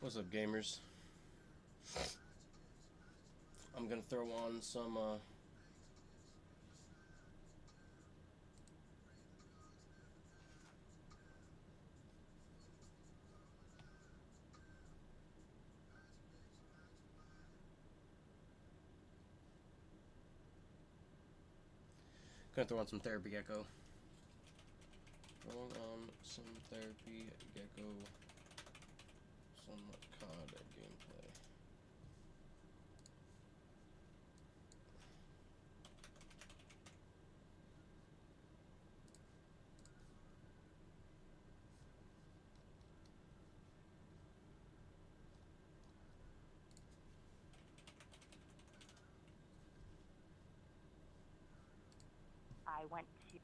What's up, gamers? I'm gonna throw on some, Therapy Gecko. Throwing on some Therapy Gecko, some COD gameplay. I went to.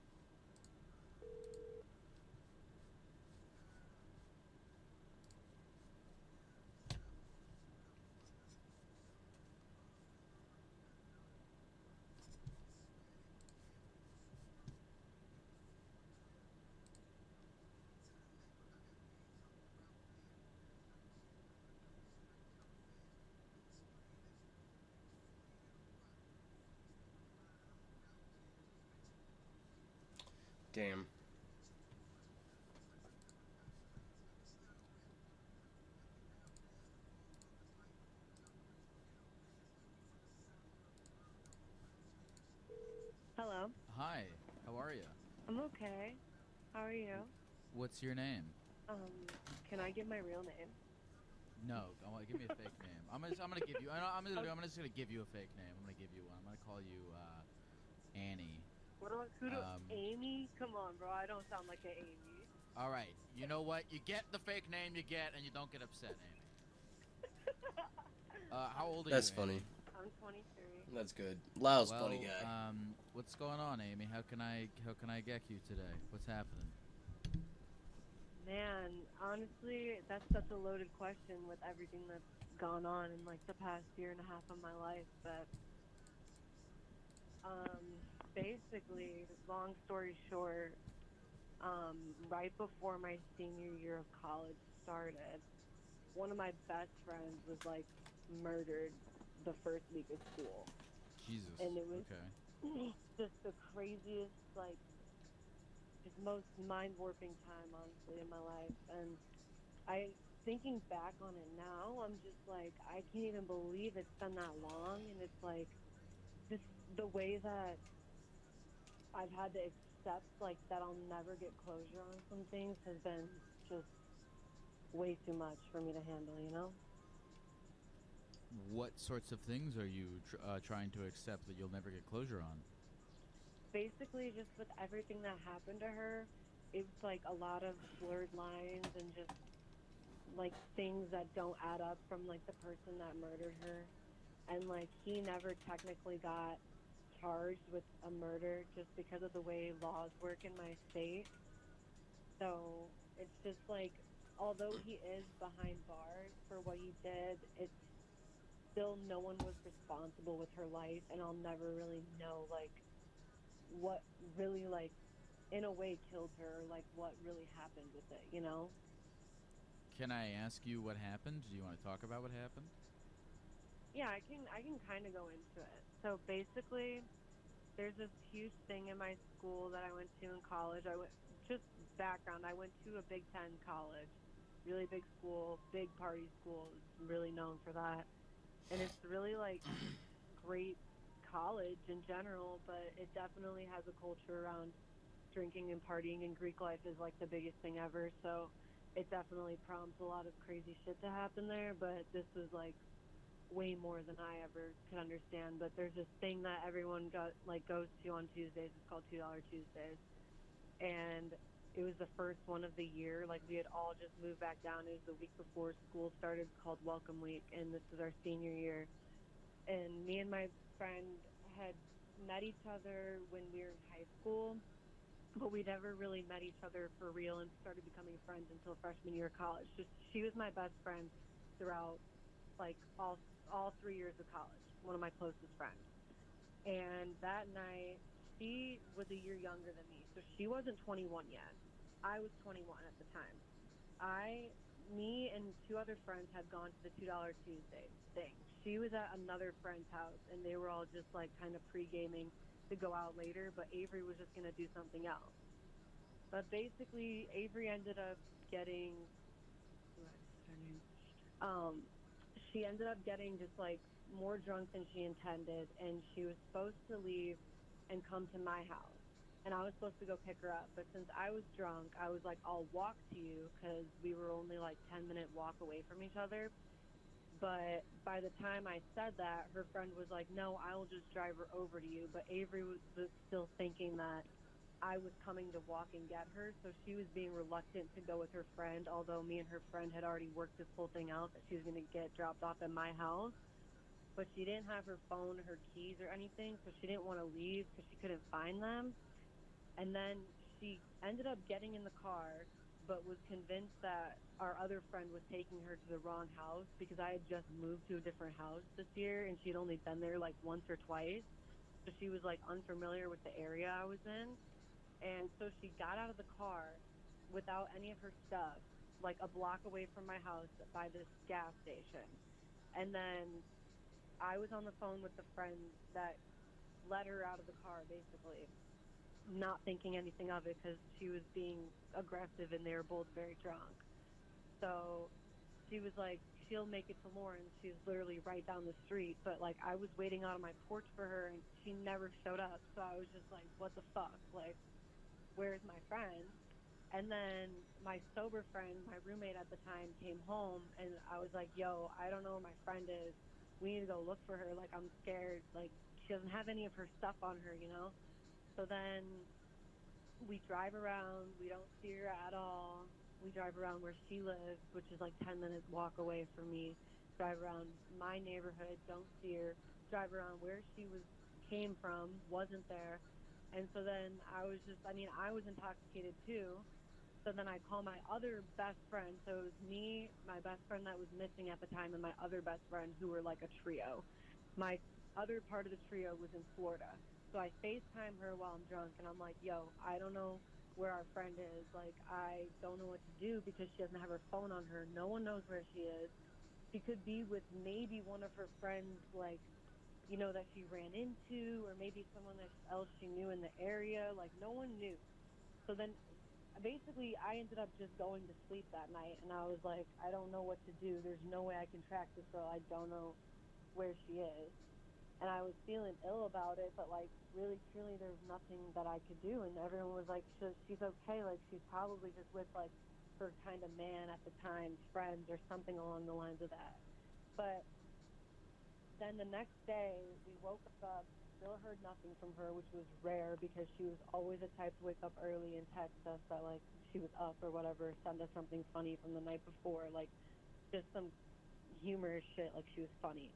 Damn. Hello. Hi, how are you? I'm okay. How are you? What's your name? Can I get my real name? No, I want give me a fake name. I'm gonna give you. I'm just gonna give you a fake name. I'm gonna give you one. I'm gonna call you Annie. Amy? Come on, bro. I don't sound like an Amy. All right. You know what? You get the fake name you get, and you don't get upset, Amy. How old are That's you, funny. Amy? I'm 23. That's good. Lau's Well, funny guy. what's going on, Amy? How can I get you today? What's happening? Man, honestly, that's such a loaded question with everything that's gone on in like the past year and a half of my life. But basically, long story short, right before my senior year of college started, one of my best friends was like murdered the first week of school. Jesus. And it was Okay. just the craziest, like, just most mind warping time, honestly, in my life. And I, thinking back on it now, I'm just like, I can't even believe it's been that long. And it's like, just the way that I've had to accept, like, that I'll never get closure on some things has been just way too much for me to handle, you know? What sorts of things are you trying to accept that you'll never get closure on? Basically, just with everything that happened to her, it's like a lot of blurred lines and just like things that don't add up from like the person that murdered her. And like he never technically got charged with a murder just because of the way laws work in my state. So it's just like, although he is behind bars for what he did, it's still no one was responsible with her life. And I'll never really know like what really like in a way killed her or like what really happened with it, you know? Can I ask you what happened? Do you want to talk about what happened? Yeah, I can kind of go into it. So basically, there's this huge thing in my school that I went to in college. I went just background. I went to a Big Ten college, really big school, big party school. It's really known for that, and it's really like great college in general. But it definitely has a culture around drinking and partying, and Greek life is like the biggest thing ever. So it definitely prompts a lot of crazy shit to happen there. But this was like way more than I ever could understand. But there's this thing that everyone goes to on Tuesdays. It's called $2 Tuesdays, and it was the first one of the year. Like we had all just moved back down. It was the week before school started, called Welcome Week, and this was our senior year. And me and my friend had met each other when we were in high school, but we never really met each other for real and started becoming friends until freshman year of college. Just she was my best friend throughout like all 3 years of college, one of my closest friends. And that night, she was a year younger than me, so she wasn't 21 yet. I was 21 at the time. I me and two other friends had gone to the $2 Tuesday thing. She was at another friend's house, and they were all just like kind of pre-gaming to go out later, but Avery was just gonna do something else. But basically, Avery ended up getting what is her name? She ended up getting just like more drunk than she intended, and she was supposed to leave and come to my house. And I was supposed to go pick her up, but since I was drunk, I was like, I'll walk to you because we were only like 10-minute walk away from each other. But by the time I said that, her friend was like, no, I will just drive her over to you. But Avery was still thinking that I was coming to walk and get her, so she was being reluctant to go with her friend, although me and her friend had already worked this whole thing out that she was going to get dropped off at my house. But she didn't have her phone, her keys, or anything, so she didn't want to leave because she couldn't find them. And then she ended up getting in the car, but was convinced that our other friend was taking her to the wrong house because I had just moved to a different house this year, and she'd only been there like once or twice. So she was like unfamiliar with the area I was in. And so she got out of the car without any of her stuff, like a block away from my house by this gas station. And then I was on the phone with the friend that let her out of the car, basically, not thinking anything of it because she was being aggressive and they were both very drunk. So she was like, she'll make it to Lawrence. She's literally right down the street. But like, I was waiting out on my porch for her and she never showed up. So I was just like, what the fuck? Like, where's my friend? And then my sober friend, my roommate at the time, came home and I was like, yo, I don't know where my friend is. We need to go look for her. Like, I'm scared. Like, she doesn't have any of her stuff on her, you know? So then we drive around. We don't see her at all. We drive around where she lives, which is like 10 minutes walk away from me. Drive around my neighborhood, don't see her. Drive around where she came from, wasn't there. And so then I was I was intoxicated too. So then I call my other best friend. So it was me, my best friend that was missing at the time, and my other best friend who were like a trio. My other part of the trio was in Florida. So I FaceTime her while I'm drunk, and I'm like, yo, I don't know where our friend is. Like, I don't know what to do because she doesn't have her phone on her. No one knows where she is. She could be with maybe one of her friends, like, you know, that she ran into, or maybe someone else she knew in the area. Like, no one knew. So then basically I ended up just going to sleep that night, and I was like, I don't know what to do. There's no way I can track this girl. I don't know where she is. And I was feeling ill about it, but like really truly there was nothing that I could do. And everyone was like, she's okay, like she's probably just with like her kind of man at the time, friends or something along the lines of that. But then the next day we woke up, still heard nothing from her, which was rare because she was always the type to wake up early and text us that like she was up or whatever, send us something funny from the night before, like just some humorous shit, like she was funny.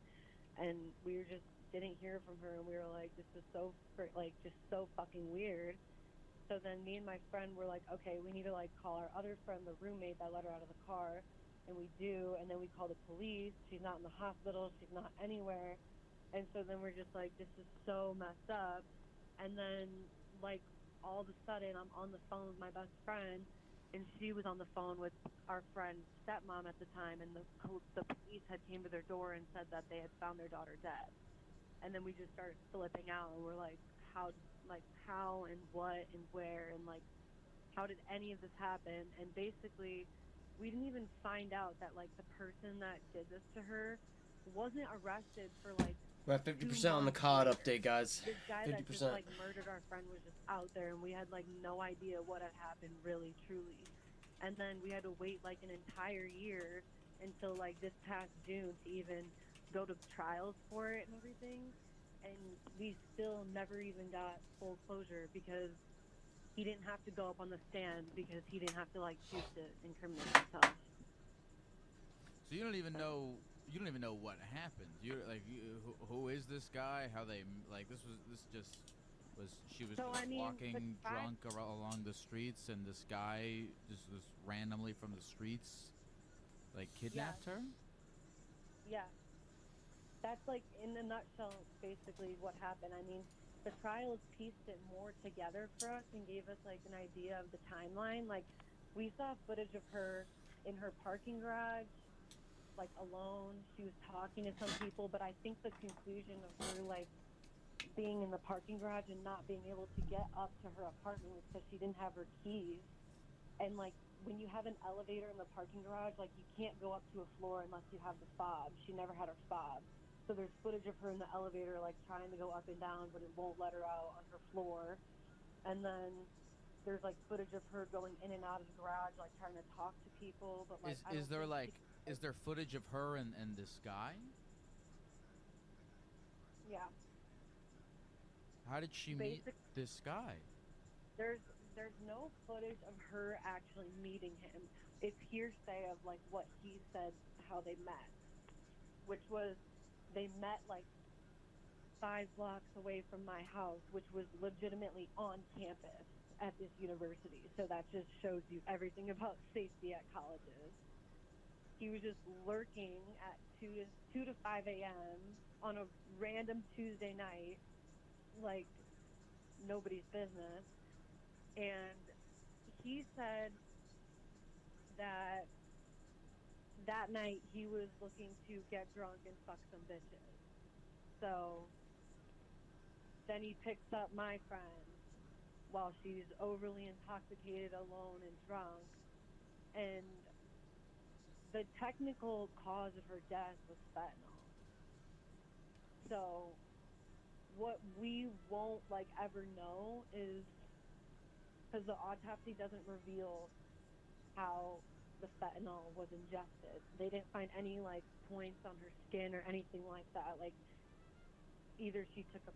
And we were just didn't hear from her, and we were like, this is so just so fucking weird. So then me and my friend were like, okay, we need to like call our other friend, the roommate that let her out of the car. And we do, and then we call the police. She's not in the hospital, she's not anywhere. And so then we're just like, this is so messed up. And then like all of a sudden I'm on the phone with my best friend, and she was on the phone with our friend's stepmom at the time, and the police had came to their door and said that they had found their daughter dead. And then we just started flipping out, and we're like, how and what and where, and like how did any of this happen? And basically we didn't even find out that like the person that did this to her wasn't arrested for like We're at 50% on the COD update, guys. this guy 50%. that just like murdered our friend was just out there, and we had like no idea what had happened really truly. And then we had to wait like an entire year until like this past June to even go to trials for it and everything. And we still never even got full closure because he didn't have to go up on the stand because he didn't have to like choose to incriminate himself. So you don't even know. You don't even know what happened. You're like, who is this guy? How they like this just was she was So, just I mean, walking drunk along the streets, and this guy just was randomly from the streets, like kidnapped her. Yeah, that's like in a nutshell basically what happened. I mean, the trials pieced it more together for us and gave us like an idea of the timeline. Like, we saw footage of her in her parking garage, like alone. She was talking to some people, but I think the conclusion of her like being in the parking garage and not being able to get up to her apartment was because she didn't have her keys. And like when you have an elevator in the parking garage, like you can't go up to a floor unless you have the fob. She never had her fob. So there's footage of her in the elevator like trying to go up and down, but it won't let her out on her floor. And then there's like footage of her going in and out of the garage, like trying to talk to people. But like, Is there like is there footage of her and this guy? yeah, How did she meet this guy? there's no footage of her actually meeting him. It's hearsay of like what he said how they met, which was they met like 5 blocks away from my house, which was legitimately on campus at this university. So that just shows you everything about safety at colleges. He was just lurking at 2 to 5 a.m. on a random Tuesday night, like nobody's business. And he said that that night he was looking to get drunk and fuck some bitches. So then he picks up my friend while she's overly intoxicated, alone, and drunk. And the technical cause of her death was fentanyl. So what we won't like ever know is, because the autopsy doesn't reveal how the fentanyl was ingested. They didn't find any like points on her skin or anything like that. Like either she took a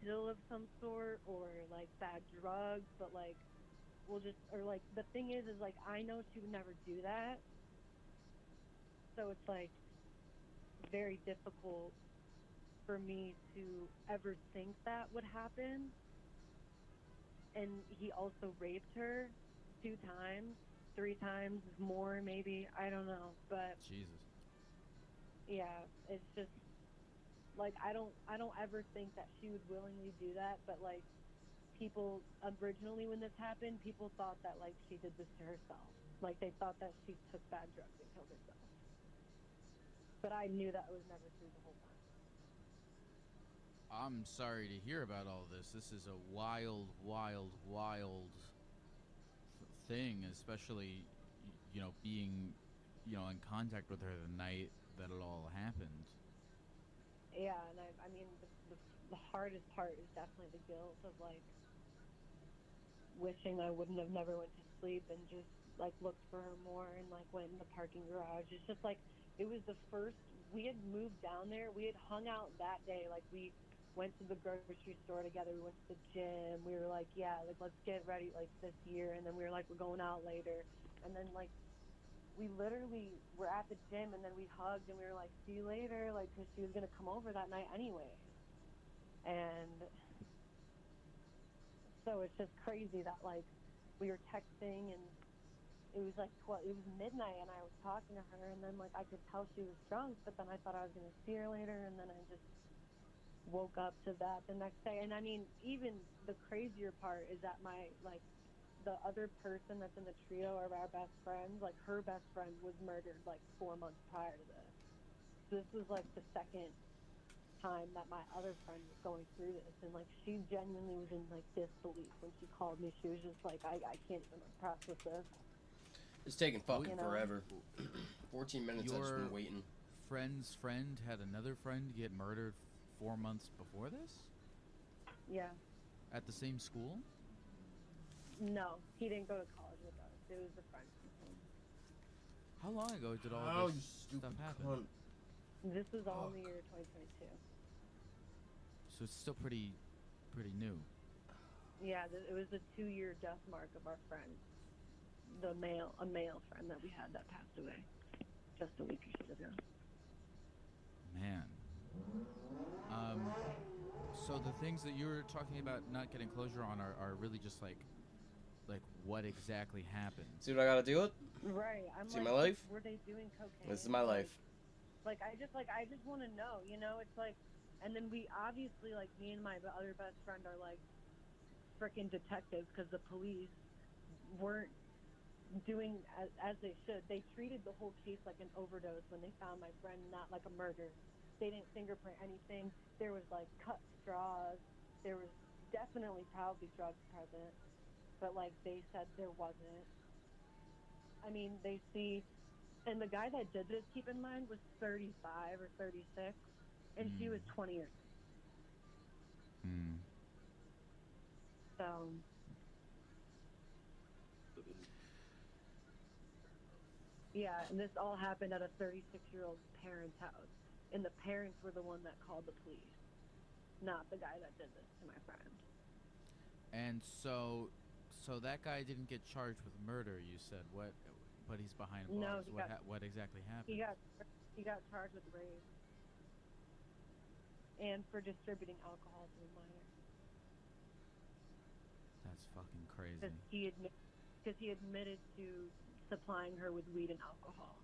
pill of some sort or like bad drugs, but like we'll just, or like the thing is like I know she would never do that. So it's like very difficult for me to ever think that would happen. And he also raped her 2 times, 3 times more maybe, I don't know, but Jesus. yeah, it's just like I don't ever think that she would willingly do that, but like people originally when this happened, people thought that like she did this to herself. Like they thought that she took bad drugs and killed herself. But I knew that was never true the whole time. I'm sorry to hear about all this. This is a wild thing, especially being in contact with her the night that it all happened. Yeah, and I mean the hardest part is definitely the guilt of like wishing I wouldn't have never went to sleep and just like looked for her more and like went in the parking garage. It's just like it was the first we had moved down there. We had hung out that day. Like we went to the grocery store together. We went to the gym. We were like, yeah, like let's get ready like this year. And then we were like, we're going out later. And then like we literally were at the gym and then we hugged and we were like, see you later, like because she was gonna come over that night anyway. And so it's just crazy that like we were texting and it was like it was midnight and I was talking to her and then like I could tell she was drunk, but then I thought I was gonna see her later and then I just woke up to that the next day. And I mean, even the crazier part is that my like the other person that's in the trio of our best friends, like her best friend was murdered like 4 months prior to this. So this was like the second time that my other friend was going through this, and like she genuinely was in like disbelief when she called me. She was just like, I can't even process this. It's taking fucking forever. 14 minutes I've just been waiting. Friend's friend had another friend get murdered 4 months before this? Yeah. At the same school? No, he didn't go to college with us. It was a friend from home. How long ago did all this stuff happen? Cunt. This was all in the year 2022. So it's still pretty new. Yeah, it was the 2-year death mark of our friend, a male friend that we had that passed away just a week or so ago. Man. So the things that you were talking about not getting closure on are really just like what exactly happened. See what I gotta deal with? Right. I'm See like, my life? were they doing cocaine? This is my life. Like I just want to know, it's like, and then we obviously, like me and my other best friend are like freaking detectives because the police weren't doing as they should. They treated the whole case like an overdose when they found my friend, not like a murder. They didn't fingerprint anything. There was like cut straws. There was definitely probably drugs present, but like they said there wasn't. I mean, they see, and the guy that did this, keep in mind, was 35 or 36, and she was 20 years. So. Yeah, and this all happened at a 36-year-old parent's house, and the parents were the one that called the police, not the guy that did this to my friend. And so that guy didn't get charged with murder, you said. What? But he's behind bars. No, What exactly happened? He got charged with rape and for distributing alcohol to a minor. That's fucking crazy. Because he admitted to supplying her with weed and alcohol,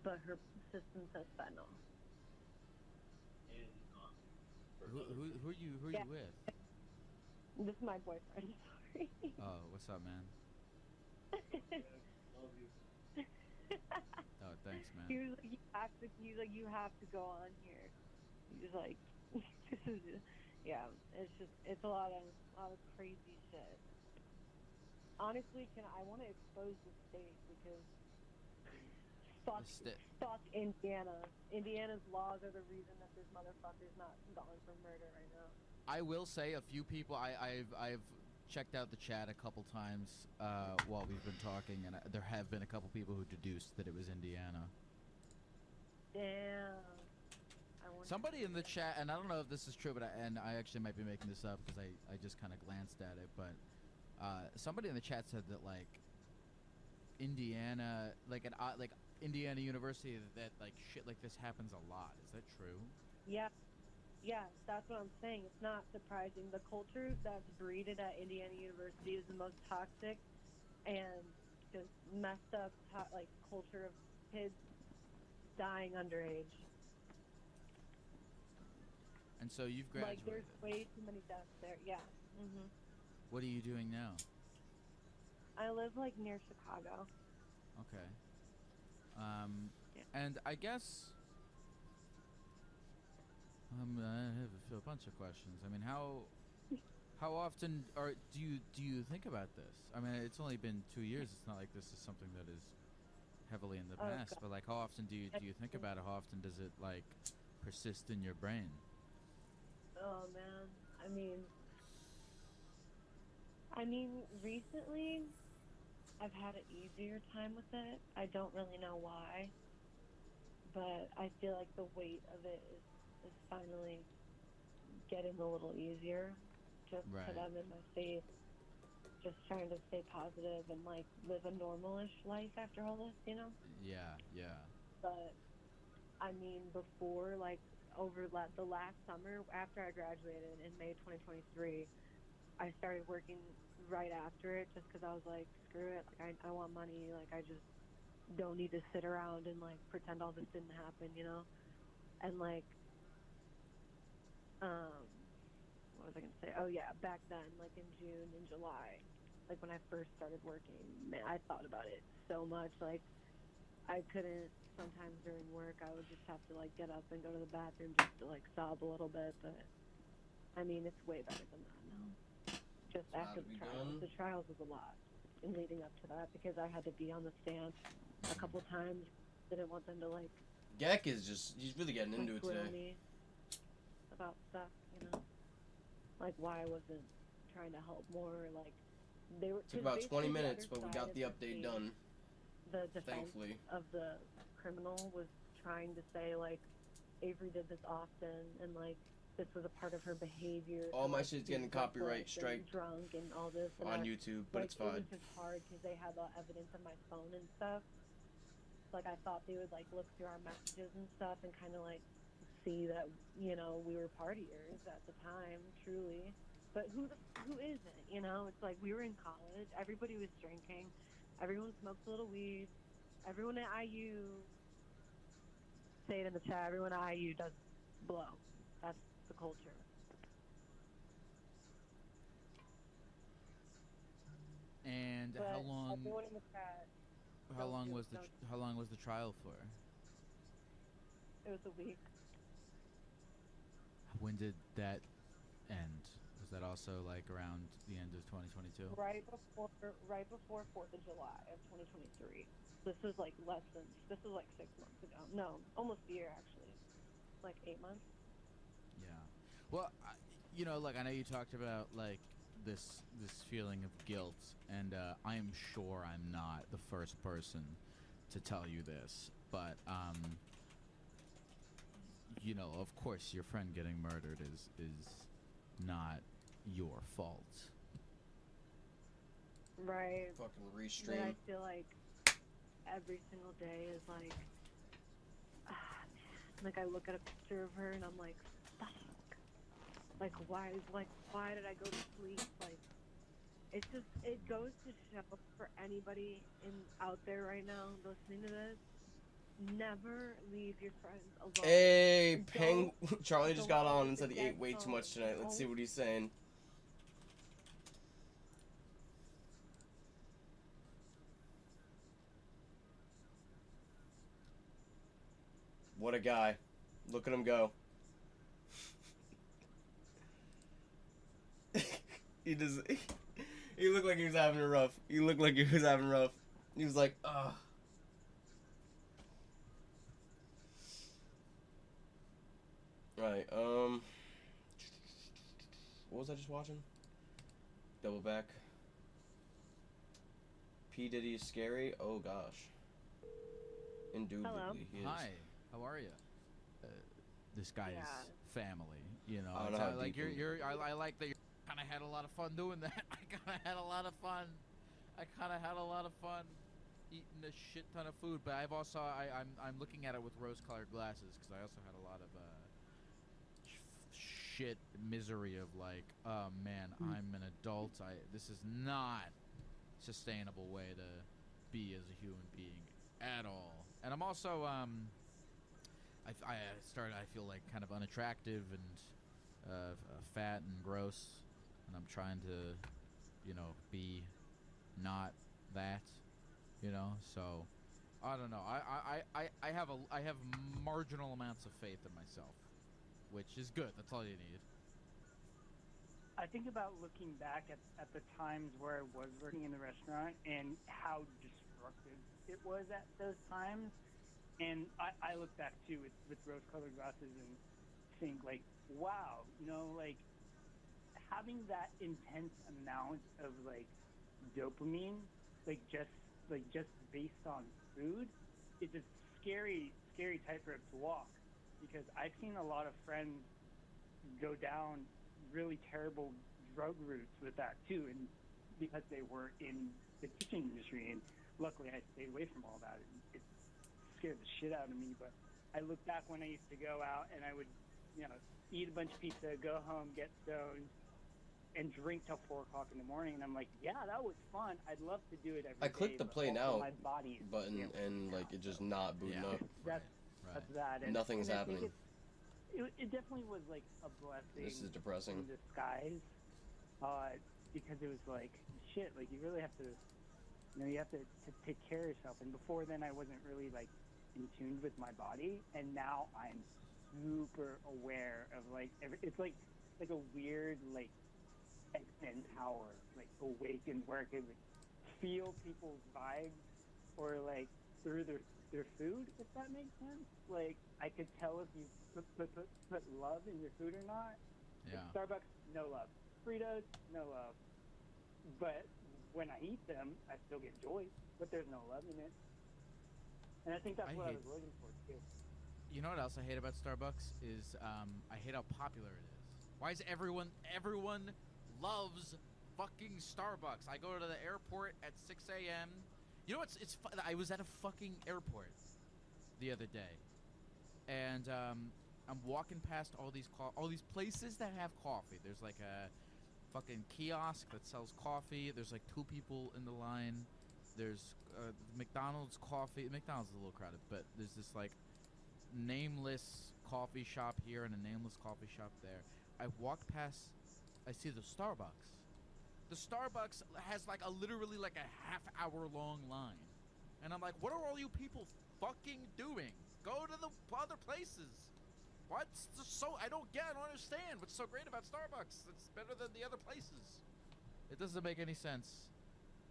but her system says fentanyl. Who are you with? This is my boyfriend. Sorry. Oh, what's up, man? Love you. Oh, thanks, man. He's like, you have to go on here. He's like, this is, yeah. It's a lot of crazy shit. Honestly, I want to expose the state because fuck Indiana. Indiana's laws are the reason that this motherfucker's not gone for murder right now. I will say a few people. I've checked out the chat a couple times while we've been talking, and there have been a couple people who deduced that it was Indiana. Damn. Somebody in the chat, and I don't know if this is true, but I actually might be making this up because I just kind of glanced at it, but somebody in the chat said that like Indiana, like Indiana University, that like shit like this happens a lot. Is that true? Yeah, that's what I'm saying. It's not surprising. The culture that's breeded at Indiana University is the most toxic and just messed up like culture of kids dying underage. And so you've graduated. Like, there's way too many deaths there. Yeah. Mhm. What are you doing now? I live like near Chicago. Okay. Yeah. And I guess I have a bunch of questions. I mean, how often do you think about this? I mean, it's only been 2 years. It's not like this is something that is heavily in the past. God. But like, how often do you think about it? How often does it like persist in your brain? Oh man, I mean, recently I've had an easier time with it. I don't really know why, but I feel like the weight of it is finally getting a little easier. Just because I'm in my face, just trying to stay positive and like live a normalish life after all this, you know? Yeah. But I mean, before, like, over the last summer, after I graduated in May 2023, I started working right after it just because I was like, screw it, like, I want money, like, I just don't need to sit around and, like, pretend all this didn't happen, you know? And, like, what was I going to say? Oh, yeah, back then, like, in June and July, like, when I first started working, man, I thought about it so much, like, I couldn't. Sometimes during work, I would just have to like get up and go to the bathroom just to like sob a little bit. But I mean, it's way better than that now. Just after the trials. The trials was a lot in leading up to that because I had to be on the stand a couple times. Didn't want them to like. Gek is he's really getting into it today. Me about stuff, you know, like why I wasn't trying to help more. Like they were. Took about 20 minutes, but we got the update done. The defense thankfully of the criminal was trying to say like Avery did this often and like this was a part of her behavior. All my shit's getting copyright strike drunk and all this and on YouTube, but like, it's fine. It was just hard because they had the evidence of my phone and stuff. Like I thought they would like look through our messages and stuff and kind of like see that, you know, we were partiers at the time, truly. But who isn't? You know, it's like we were in college, everybody was drinking. Everyone smokes a little weed. Everyone at IU, say it in the chat, everyone at IU does blow. That's the culture. And but how long? Everyone in the look at. How Don't long do- was the don't- How long was the trial for? It was a week. When did that end? Was that also like around the end of 2022? Right before 4th of July of 2023. This was like 6 months ago. No, almost a year actually. Like 8 months. Yeah. Well, look, I know you talked about like this feeling of guilt, and I am sure I'm not the first person to tell you this, but of course, your friend getting murdered is not your fault. Right. Fucking But I restream. feel like every single day is like, like I look at a picture of her and I'm like, fuck. Like why did I go to sleep? Like it goes to show for anybody out there right now listening to this, never leave your friends alone. Hey, Don't- Charlie just don't got on let and said the he ate dead way too phone- much tonight. Let's see don't- what he's saying. What a guy. Look at him go. He looked like he was having it rough. He looked like he was having rough. He was like, ugh. Right, what was I just watching? Double back. P. Diddy is scary? Oh gosh. Indubitably, Hello. he is. Hi, how are you? This guy's Yeah. family, you know. I don't It's know how not like deep I like that you kind of had a lot of fun doing that. I kind of had a lot of fun. Eating a shit ton of food, but I've also I'm looking at it with rose-colored glasses because I also had a lot of shit misery of like, oh man, I'm an adult. This is not sustainable way to be as a human being at all. And I'm also I feel like kind of unattractive and fat and gross, and I'm trying to be not that, so I don't know. I have marginal amounts of faith in myself, which is good. That's all you need. I think about looking back at the times where I was working in the restaurant and how destructive it was at those times. And I look back too with rose-colored glasses and think like, wow, like having that intense amount of like dopamine, just based on food, is a scary tightrope to walk, because I've seen a lot of friends go down really terrible drug routes with that too, and because they were in the teaching industry, and luckily I stayed away from all that. It scared the shit out of me, but I look back when I used to go out and I would, eat a bunch of pizza, go home, get stoned, and drink till 4 o'clock in the morning, and I'm like, yeah, that was fun. I'd love to do it every day. I clicked the but play also now my body is button and like it just not booting up. That's that. And, Nothing's and I think happening. it definitely was like a blessing. This is depressing. In disguise, because it was like shit. Like you really have to, you have to take care of yourself. And before then, I wasn't really like in tune with my body, and now I'm super aware of like it's like a weird like X-Men power, like awakened, where I could like, feel people's vibes or like through their food, if that makes sense. Like I could tell if you put love in your food or not. Yeah. Like Starbucks, no love. Fritos, no love. But when I eat them, I still get joy, but there's no love in it. And I think that's what I was looking for too. You know what else I hate about Starbucks is I hate how popular it is. Why is everyone loves fucking Starbucks? I go to the airport at 6 a.m. You know what's I was at a fucking airport the other day, and I'm walking past all these places that have coffee. There's like a fucking kiosk that sells coffee. There's like 2 people in the line. There's McDonald's coffee. McDonald's is a little crowded, but there's this like nameless coffee shop here and a nameless coffee shop there. I walk past, I see the Starbucks. The Starbucks has like literally like a half-hour long line, and I'm like, what are all you people fucking doing? Go to the other places. What's so? I don't understand. What's so great about Starbucks? It's better than the other places. It doesn't make any sense.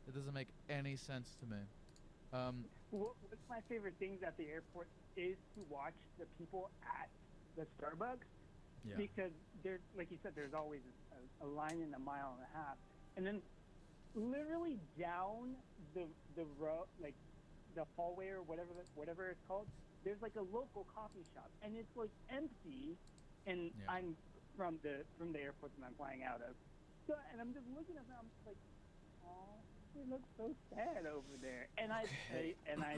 It doesn't make any sense to me. What's my favorite things at the airport is to watch the people at the Starbucks. Yeah. Because there's, like you said, there's always a line in a mile and a half, and then literally down the row, like the hallway or whatever it's called, there's like a local coffee shop, and it's like empty. And Yeah. I'm from the airport that I'm flying out of, so and I'm just looking at them, I'm just like, oh, it looks so sad over there. And I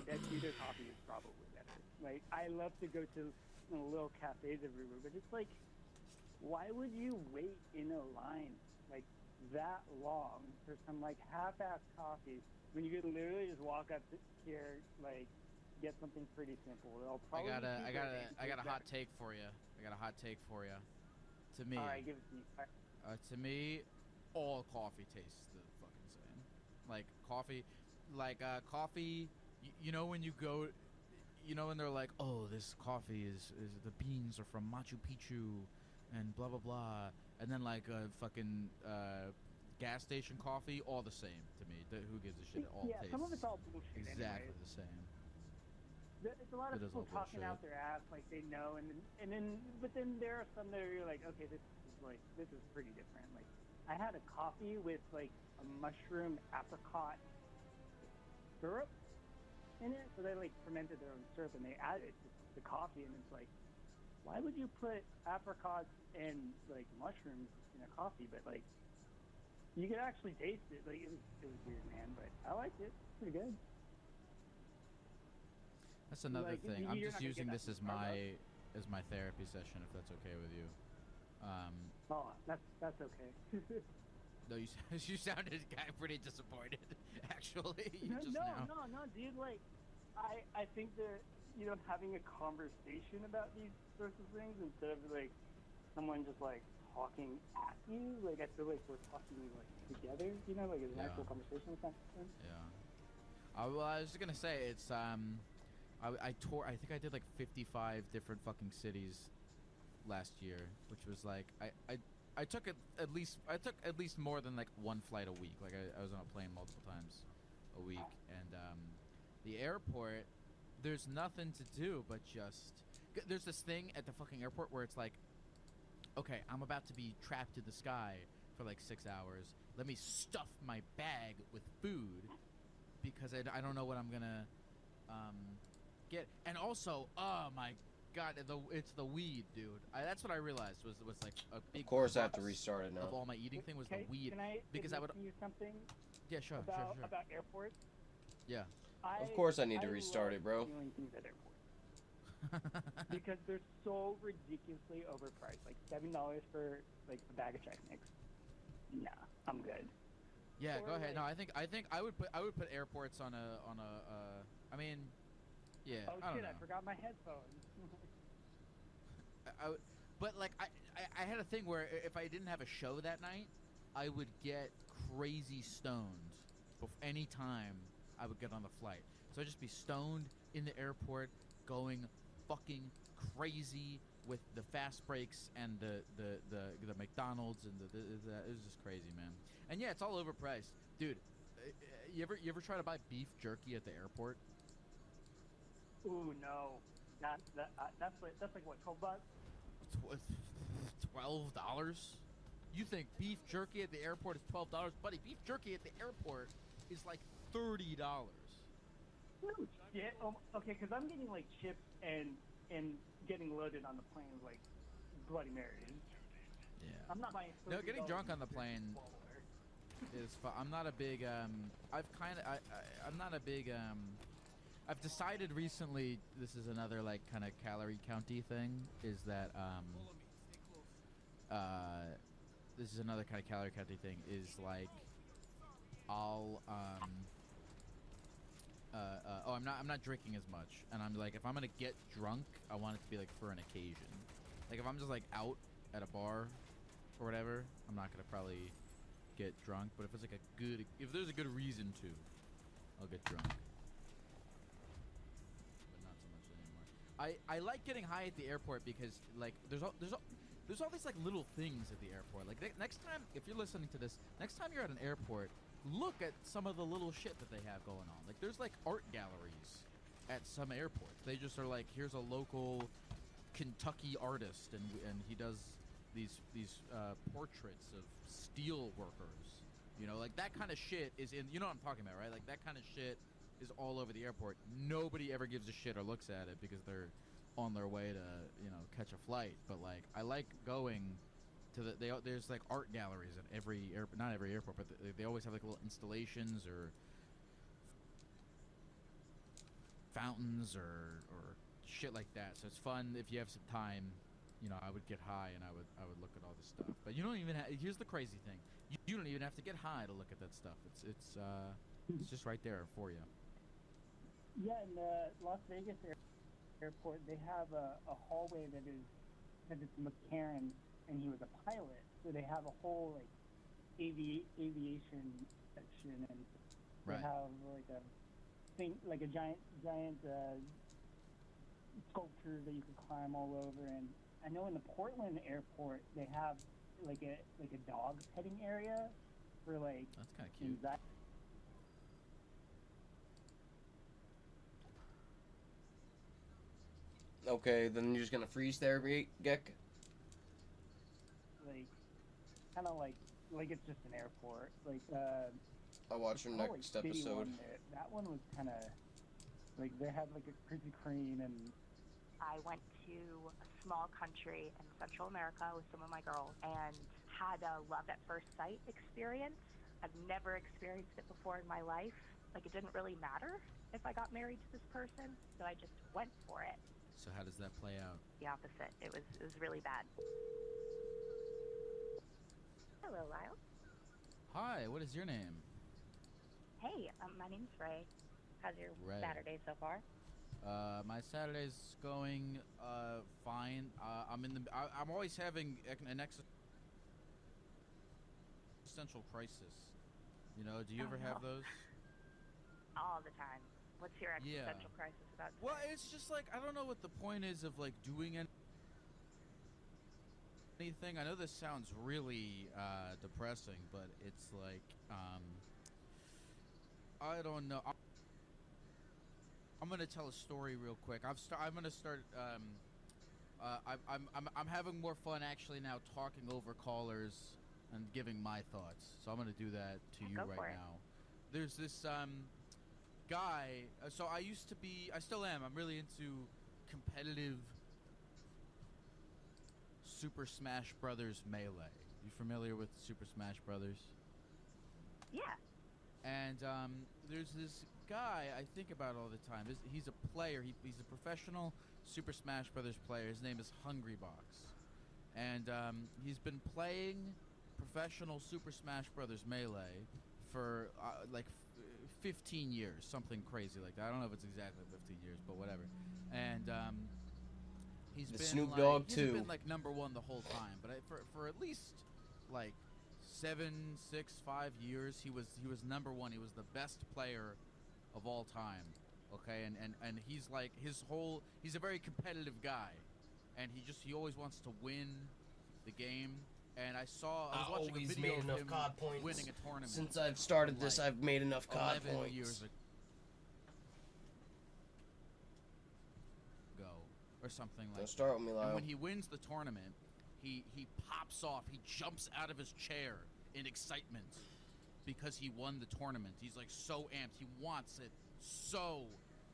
bet you their coffee is probably better. Like, I love to go to little cafes everywhere, but it's like, why would you wait in a line like that long for some like half-ass coffee when you could literally just walk up here, like, get something pretty simple? It'll I probably got a hot better. take for you. To me, All right, give it to me. to me, all coffee tastes the fucking same. Like coffee, coffee. You know when you go, you know when they're like, oh, this coffee is the beans are from Machu Picchu, and blah blah blah, and then like fucking gas station coffee, all the same to me. Who gives a shit? It all Yeah, tastes some of it's all bullshit exactly anyways. the same. It's a lot of It is people all talking bullshit. out their ass like they know, but then there are some that are like, okay, this is pretty different. Like, I had a coffee with like a mushroom apricot syrup in it, so they like fermented their own syrup and they added it to the coffee, and it's like, why would you put apricots and like mushrooms in a coffee? But like, you could actually taste it. Like, it was weird, man, but I liked it. Pretty good. That's another Like, thing. you're I'm not just gonna using get this that as from my therapy session, if that's okay with you. Oh, that's okay. No, you sounded pretty disappointed, actually. No, just now. no, dude. Like, I think that, having a conversation about these sorts of things instead of like someone just like talking at you. Like, I feel like we're talking like together. Like it's an Yeah. actual conversation. Kind of thing. Yeah. Well, I was just gonna say it's I toured. I think I did like 55 different fucking cities last year, which was like I took at least more than like one flight a week. Like I was on a plane multiple times a week, and the airport, there's nothing to do but just there's this thing at the fucking airport where it's like, okay, I'm about to be trapped in the sky for like 6 hours. Let me stuff my bag with food because I don't know what I'm gonna get. And also, oh my god, it's the weed, dude. That's what I realized was like a big. Of course, I have to crux restart it of now. all my eating thing was the Okay, weed, Can I because I would. admit to you something Yeah, sure. about airports? Yeah. Of course I need to restart love it, bro. stealing things at airports. Because they're so ridiculously overpriced. Like $7 for like a bag of Chex Mix. Nah, I'm good. Yeah, Or go ahead. like- No, I think I would put airports on a I mean, yeah. Oh I don't shit! know. I forgot my headphones. But like I had a thing where if I didn't have a show that night, I would get crazy stoned any time I would get on the flight. So I'd just be stoned in the airport, going fucking crazy with the fast breaks and the McDonald's and it was just crazy, man. And yeah, it's all overpriced, dude. You ever try to buy beef jerky at the airport? Ooh no, that's like what, $12? $12? You think beef jerky at the airport is $12, buddy? Beef jerky at the airport is like $30. Yeah. Okay, because I'm getting like chips and getting loaded on the plane with, like Bloody Marys. Yeah. I'm not buying. No, getting $30 drunk on the beef plane jerky. is fun. I'm not a big I'm not a big I've decided recently, this is another like kind of calorie county thing, is that this is another kind of calorie county thing, is like I'll I'm not drinking as much, and I'm like, if I'm gonna get drunk, I want it to be like for an occasion. Like if I'm just like out at a bar or whatever, I'm not gonna probably get drunk, but if it's like if there's a good reason to, I'll get drunk. But not so much anymore. I like getting high at the airport because like there's all these like little things at the airport. Like next time, if you're listening to this, next time you're at an airport, look at some of the little shit that they have going on. Like there's like art galleries at some airports. They just are like, here's a local Kentucky artist, and he does these portraits of steel workers. You know, like that kind of shit is in. You know what I'm talking about, right? Like that kind of shit is all over the airport. Nobody ever gives a shit or looks at it because they're on their way to, you know, catch a flight. But like, I like going to there's like art galleries at every airport. Not every airport, but they always have like little installations or fountains or shit like that. So it's fun if you have some time. You know, I would get high and I would look at all this stuff. But you don't even here's the crazy thing. You don't even have to get high to look at that stuff. It's just right there for you. Yeah, in the Las Vegas airport, they have a hallway that it's McCarran, and he was a pilot. So they have a whole like aviation section, and they have like a thing, like a giant sculpture that you could climb all over. And I know in the Portland airport they have like a dog petting area for like that's kind of cute. Okay, then you're just gonna freeze therapy, Gek? Like, kind of like it's just an airport. Like, I'll watch your next episode. That one was kind of like they had like a Krispy Kreme, and I went to a small country in Central America with some of my girls and had a love at first sight experience. I've never experienced it before in my life. Like, it didn't really matter if I got married to this person, so I just went for it. So how does that play out? The opposite. It was really bad. Hello, Lyle. Hi, what is your name? Hey, my name's Ray. How's your Ray. Saturday so far? My Saturday's going fine. I'm always having an existential crisis. You know, do you ever have those? All the time. What's your existential crisis about today? Well, it's just like, I don't know what the point is of like doing anything. I know this sounds really depressing, but it's like I don't know. I'm gonna tell a story real quick. I'm gonna start. I'm having more fun actually now talking over callers and giving my thoughts. So I'm gonna do that to you right now. There's this guy. So I still am. I'm really into competitive Super Smash Brothers Melee. You familiar with Super Smash Brothers? Yeah. And there's this guy I think about all the time. He's a player. He's a professional Super Smash Brothers player. His name is Hungrybox. And he's been playing professional Super Smash Brothers Melee for like 15 years, something crazy like that. I don't know if it's exactly 15 years, but whatever. And he's been Snoop Dogg too. He's been like number one the whole time, but for at least like 5 years, he was number one. He was the best player of all time. Okay, and he's like he's a very competitive guy, and he always wants to win the game. And I was watching a video of him winning a tournament. Since I've started this, I've made enough COD points. Years ago, or something like that. Don't start with me, Lyle. And when he wins the tournament, he pops off. He jumps out of his chair in excitement because he won the tournament. He's like so amped. He wants it so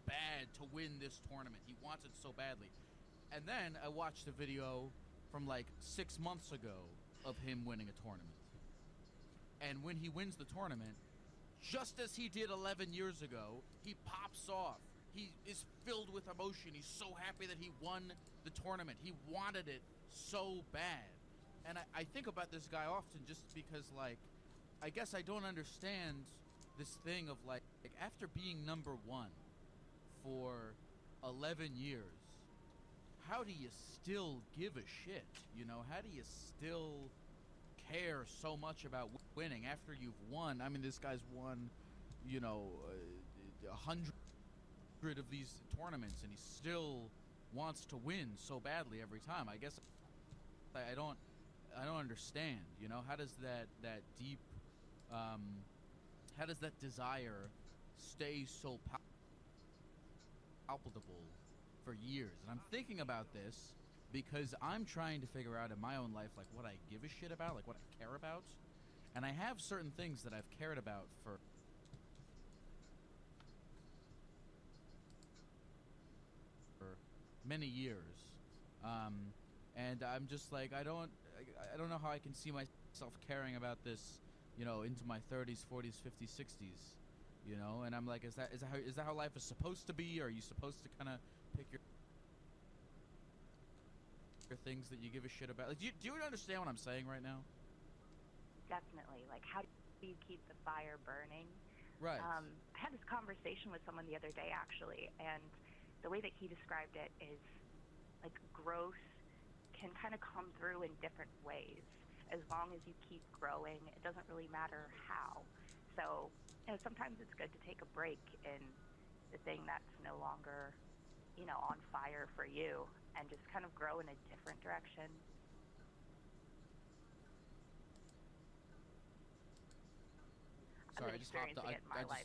bad to win this tournament. He wants it so badly. And then I watched a video from like 6 months ago of him winning a tournament. And when he wins the tournament, just as he did 11 years ago, he pops off. He is filled with emotion. He's so happy that he won the tournament. He wanted it so bad. And I think about this guy often just because, like, I guess I don't understand this thing of, like after being number one for 11 years, how do you still give a shit? You know, how do you still care so much about winning after you've won. I mean, this guy's won, you know, 100 of these tournaments, and he still wants to win so badly every time. I guess I don't understand. You know, how does that deep, how does that desire stay so palpable for years? And I'm thinking about this because I'm trying to figure out in my own life, like, what I give a shit about, like what I care about. And I have certain things that I've cared about for many years. And I'm just like, I don't know how I can see myself caring about this, you know, into my 30s, 40s, 50s, 60s, you know. And I'm like, is that how life is supposed to be? Or are you supposed to kind of pick your things that you give a shit about? Like, do you understand what I'm saying right now? Definitely. Like, how do you keep the fire burning? Right. I had this conversation with someone the other day, actually, and the way that he described it is like growth can kind of come through in different ways. As long as you keep growing, it doesn't really matter how. So, you know, sometimes it's good to take a break in the thing that's no longer, you know, on fire for you, and just kind of grow in a different direction. Sorry, I just hopped up.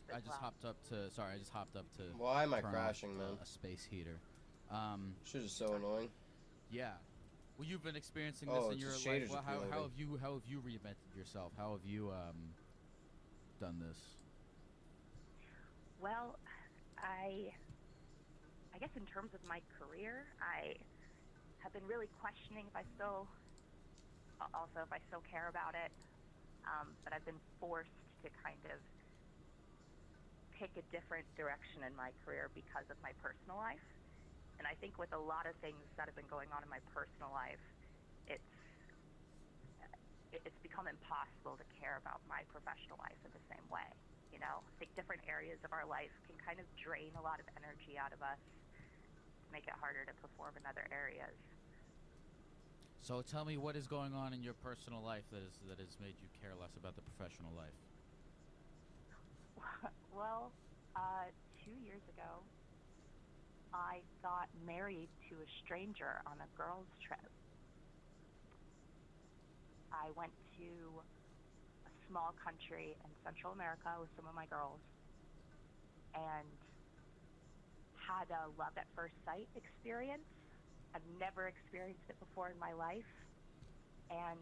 I just hopped up to. Sorry, I just hopped up to. Why am I turn crashing, off, man? A space heater. Shit is so annoying. Yeah. Well, you've been experiencing this in your life. Well, how have you reinvented yourself? How have you done this? Well, I guess in terms of my career, I have been really questioning if I still care about it. But I've been forced to kind of pick a different direction in my career because of my personal life. And I think with a lot of things that have been going on in my personal life, it's become impossible to care about my professional life in the same way. You know, I think different areas of our life can kind of drain a lot of energy out of us, make it harder to perform in other areas. So tell me, what is going on in your personal life that has made you care less about the professional life? Well, 2 years ago, I got married to a stranger on a girls' trip. I went to a small country in Central America with some of my girls and had a love at first sight experience. I've never experienced it before in my life, and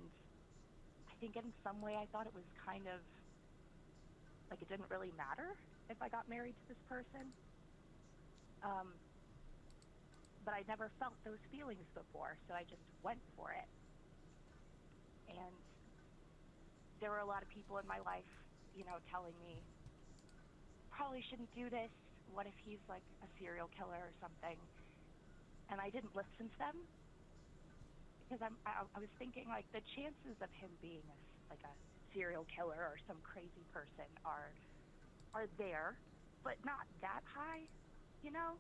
I think in some way I thought it was kind of like it didn't really matter if I got married to this person. But I never felt those feelings before, so I just went for it. And there were a lot of people in my life, you know, telling me, probably shouldn't do this. What if he's like a serial killer or something? And I didn't listen to them because I was thinking, like, the chances of him being like a serial killer or some crazy person are there, but not that high, you know?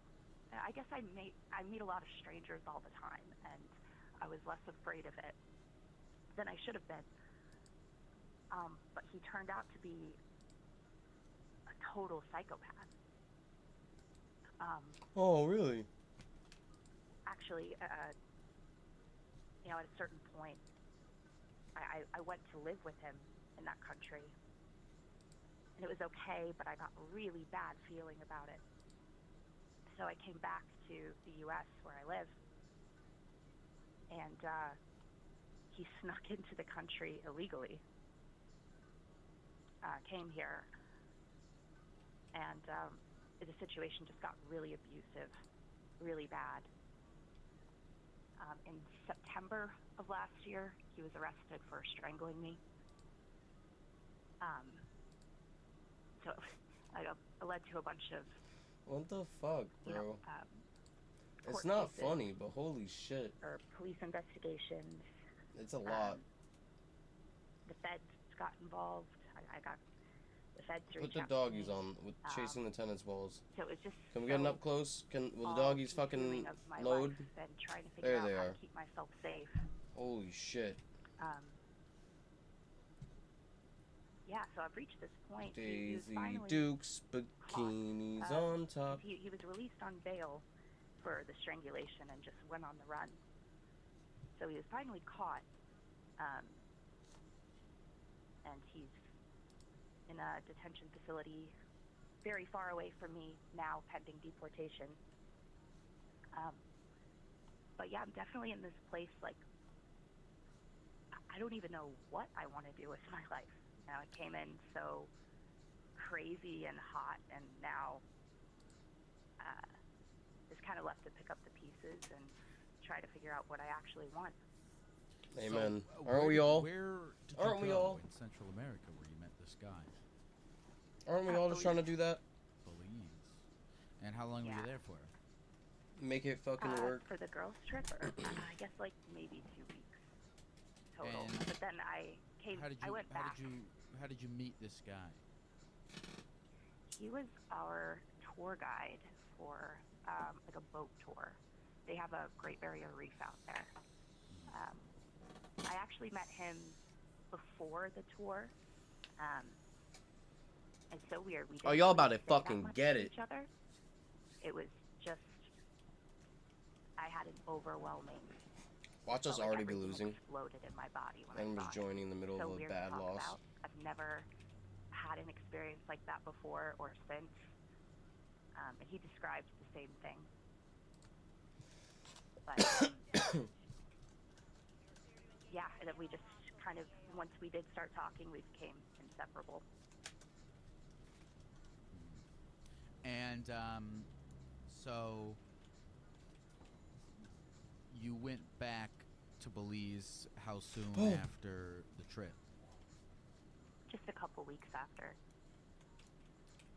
I guess I meet a lot of strangers all the time, and I was less afraid of it than I should have been. But he turned out to be a total psychopath. Oh, really? Actually, you know, at a certain point, I went to live with him in that country, and it was okay, but I got a really bad feeling about it. So I came back to the U.S. where I live, and he snuck into the country illegally, came here, and the situation just got really abusive, really bad. In September of last year, he was arrested for strangling me. So it led to a bunch of... What the fuck, bro? You know, it's not cases, funny, but holy shit. or police investigations. It's a lot. The feds got involved. I got the feds Put reached the out to doggies me. on with chasing the tennis balls. So it was just Can we get an up close? Will the doggies fucking load? And trying to There figure out they how are. to keep myself safe. Holy shit. yeah, so I've reached this point. He was Daisy finally Dukes, bikinis caught. on top. He was released on bail for the strangulation and just went on the run. So he was finally caught, and he's in a detention facility very far away from me now, pending deportation. But yeah, I'm definitely in this place, like, I don't even know what I want to do with my life. You know, it came in so crazy and hot, and now just kind of left to pick up the pieces and try to figure out what I actually want. Amen. So, Aren't we all? Where did Aren't you we go all? in Central America where you met this guy? Aren't we all just trying to do that? Belize. And how long were you there for? Make it fucking work. For the girls' trip, or I guess like maybe 2 weeks total. And but then I came. I went back. How did you meet this guy? He was our tour guide for like a boat tour. They have a Great Barrier Reef out there. I actually met him before the tour. It's so weird. We didn't y'all about really to say that fucking much get to it. Each other. It was just, I had an overwhelming. Watch us felt like already be everything losing. Exploded in my body when And I was saw it. joining in the middle So of a weird bad to talk loss. about. I've never had an experience like that before or since. And he described the same thing. But yeah, and then we just kind of, once we did start talking, we became inseparable. And so you went back to Belize how soon after the trip? Just a couple weeks after.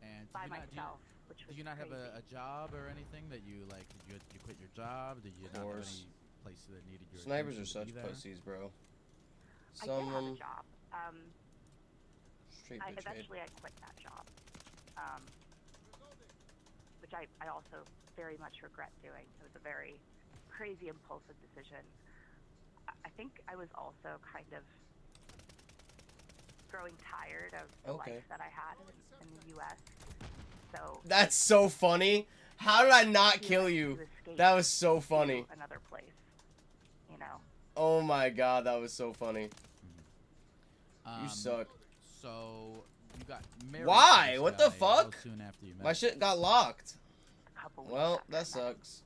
And By myself, which was did you not have crazy. a job or anything that you like? Did you quit your job? Did you not have any places that needed your Snipers are attention to such be there? pussies, bro. I Some did of have them a job. straight bitch made. Eventually I quit that job, which I also very much regret doing. It was a very crazy, impulsive decision. I think I was also kind of growing tired of the life that I had in the U.S. So that's so funny. How did I not kill you? That was so funny. to another place, you know. Oh my god, that was so funny. You suck. So you got married. Why? to this What guy the fuck? how soon after you met My him? shit got locked. A couple weeks Well, after I that met him. sucks.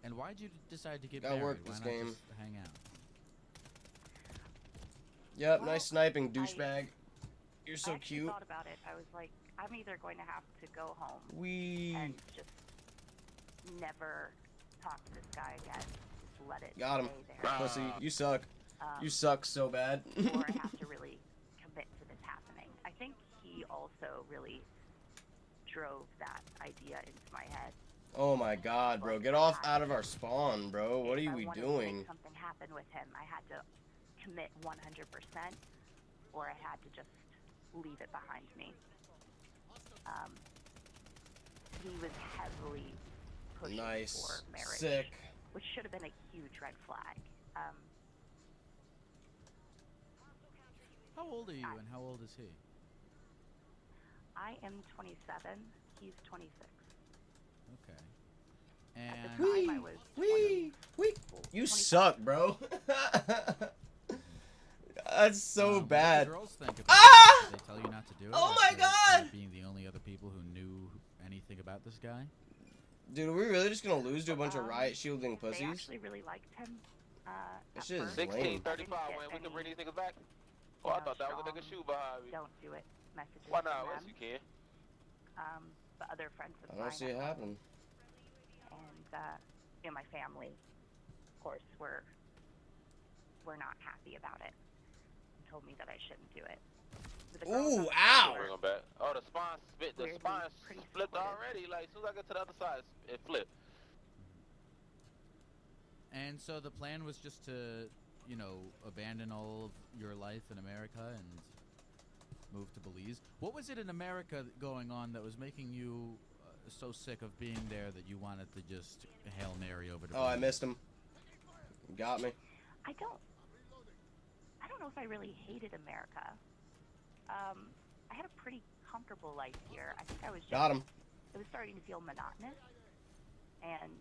And why'd you decide to get Gotta married? work Why this not game. just hang out? Yep, Well, nice sniping, douchebag. You're so I actually cute. thought about it. I was like, I'm either going to have to go home We and just never talk to this guy again. Just let it got him. stay there. Pussy, you suck. Um, You suck so bad. or I have to really commit to this happening. I think he also really drove that idea into my head. Oh my god, bro. Get off out of our spawn, bro. What If are I we wanted to doing? make something happen with him, I had to commit 100%, or I had to just leave it behind me. He was heavily pushing Nice. for marriage, Sick. which should have been a huge red flag. How old are you and how old is he? I am 27. He's 26. Okay. At And the time, I was 20. You 25. suck, bro. That's so what do bad. the girls think about Ah! it? Did they tell you not to do it? Oh after my God! Being the only other people who knew anything about this guy? Dude, are we really just gonna lose to a bunch of riot shielding They pussies? actually really liked him. This At shit is first. lame. 1635, when we can bring these niggas back. Oh, I thought that was a nigga shoe behind me. Don't do it. Messages Why from not? Yes, them. you can. But other friends of I mine don't see it at happen. home and my family, of course, were not happy about it and told me that I shouldn't do it. But the girls Ooh, on the ow! tour Bring them back. Oh, the spine spit. The Weirdly, spine pretty flipped supportive. already. Like, as soon as I get to the other side, it flipped. And so the plan was just to, you know, abandon all of your life in America and move to Belize. What was it in America going on that was making you so sick of being there that you wanted to just Hail Mary over to Oh, I Belize? missed him. You got me. I don't know if I really hated America. I had a pretty comfortable life here. I think I was just, Got him. it was starting to feel monotonous, and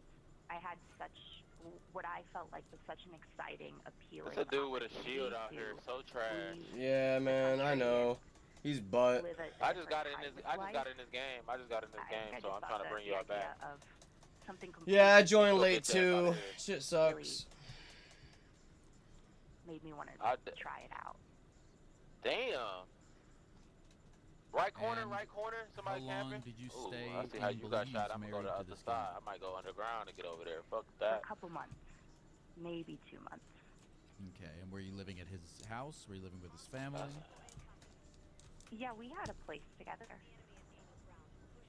I had such what I felt like was such an exciting, appealing. There's a dude with a shield out here, so trash. Yeah, man, I know. He's butt. I just got in this game. So I'm trying to bring y'all back. Yeah, I joined Go late get that out too. of here. Shit sucks. Made me want to try it out. Damn. Right corner, And right corner. Somebody how long camping. did you Ooh, stay I see how in you got shot. Belize I'm gonna go to the married to other this side. guy? I might go underground and get over there. Fuck For a that. couple months, maybe 2 months. Okay, and were you living at his house? Were you living with his family? Yeah, we had a place together.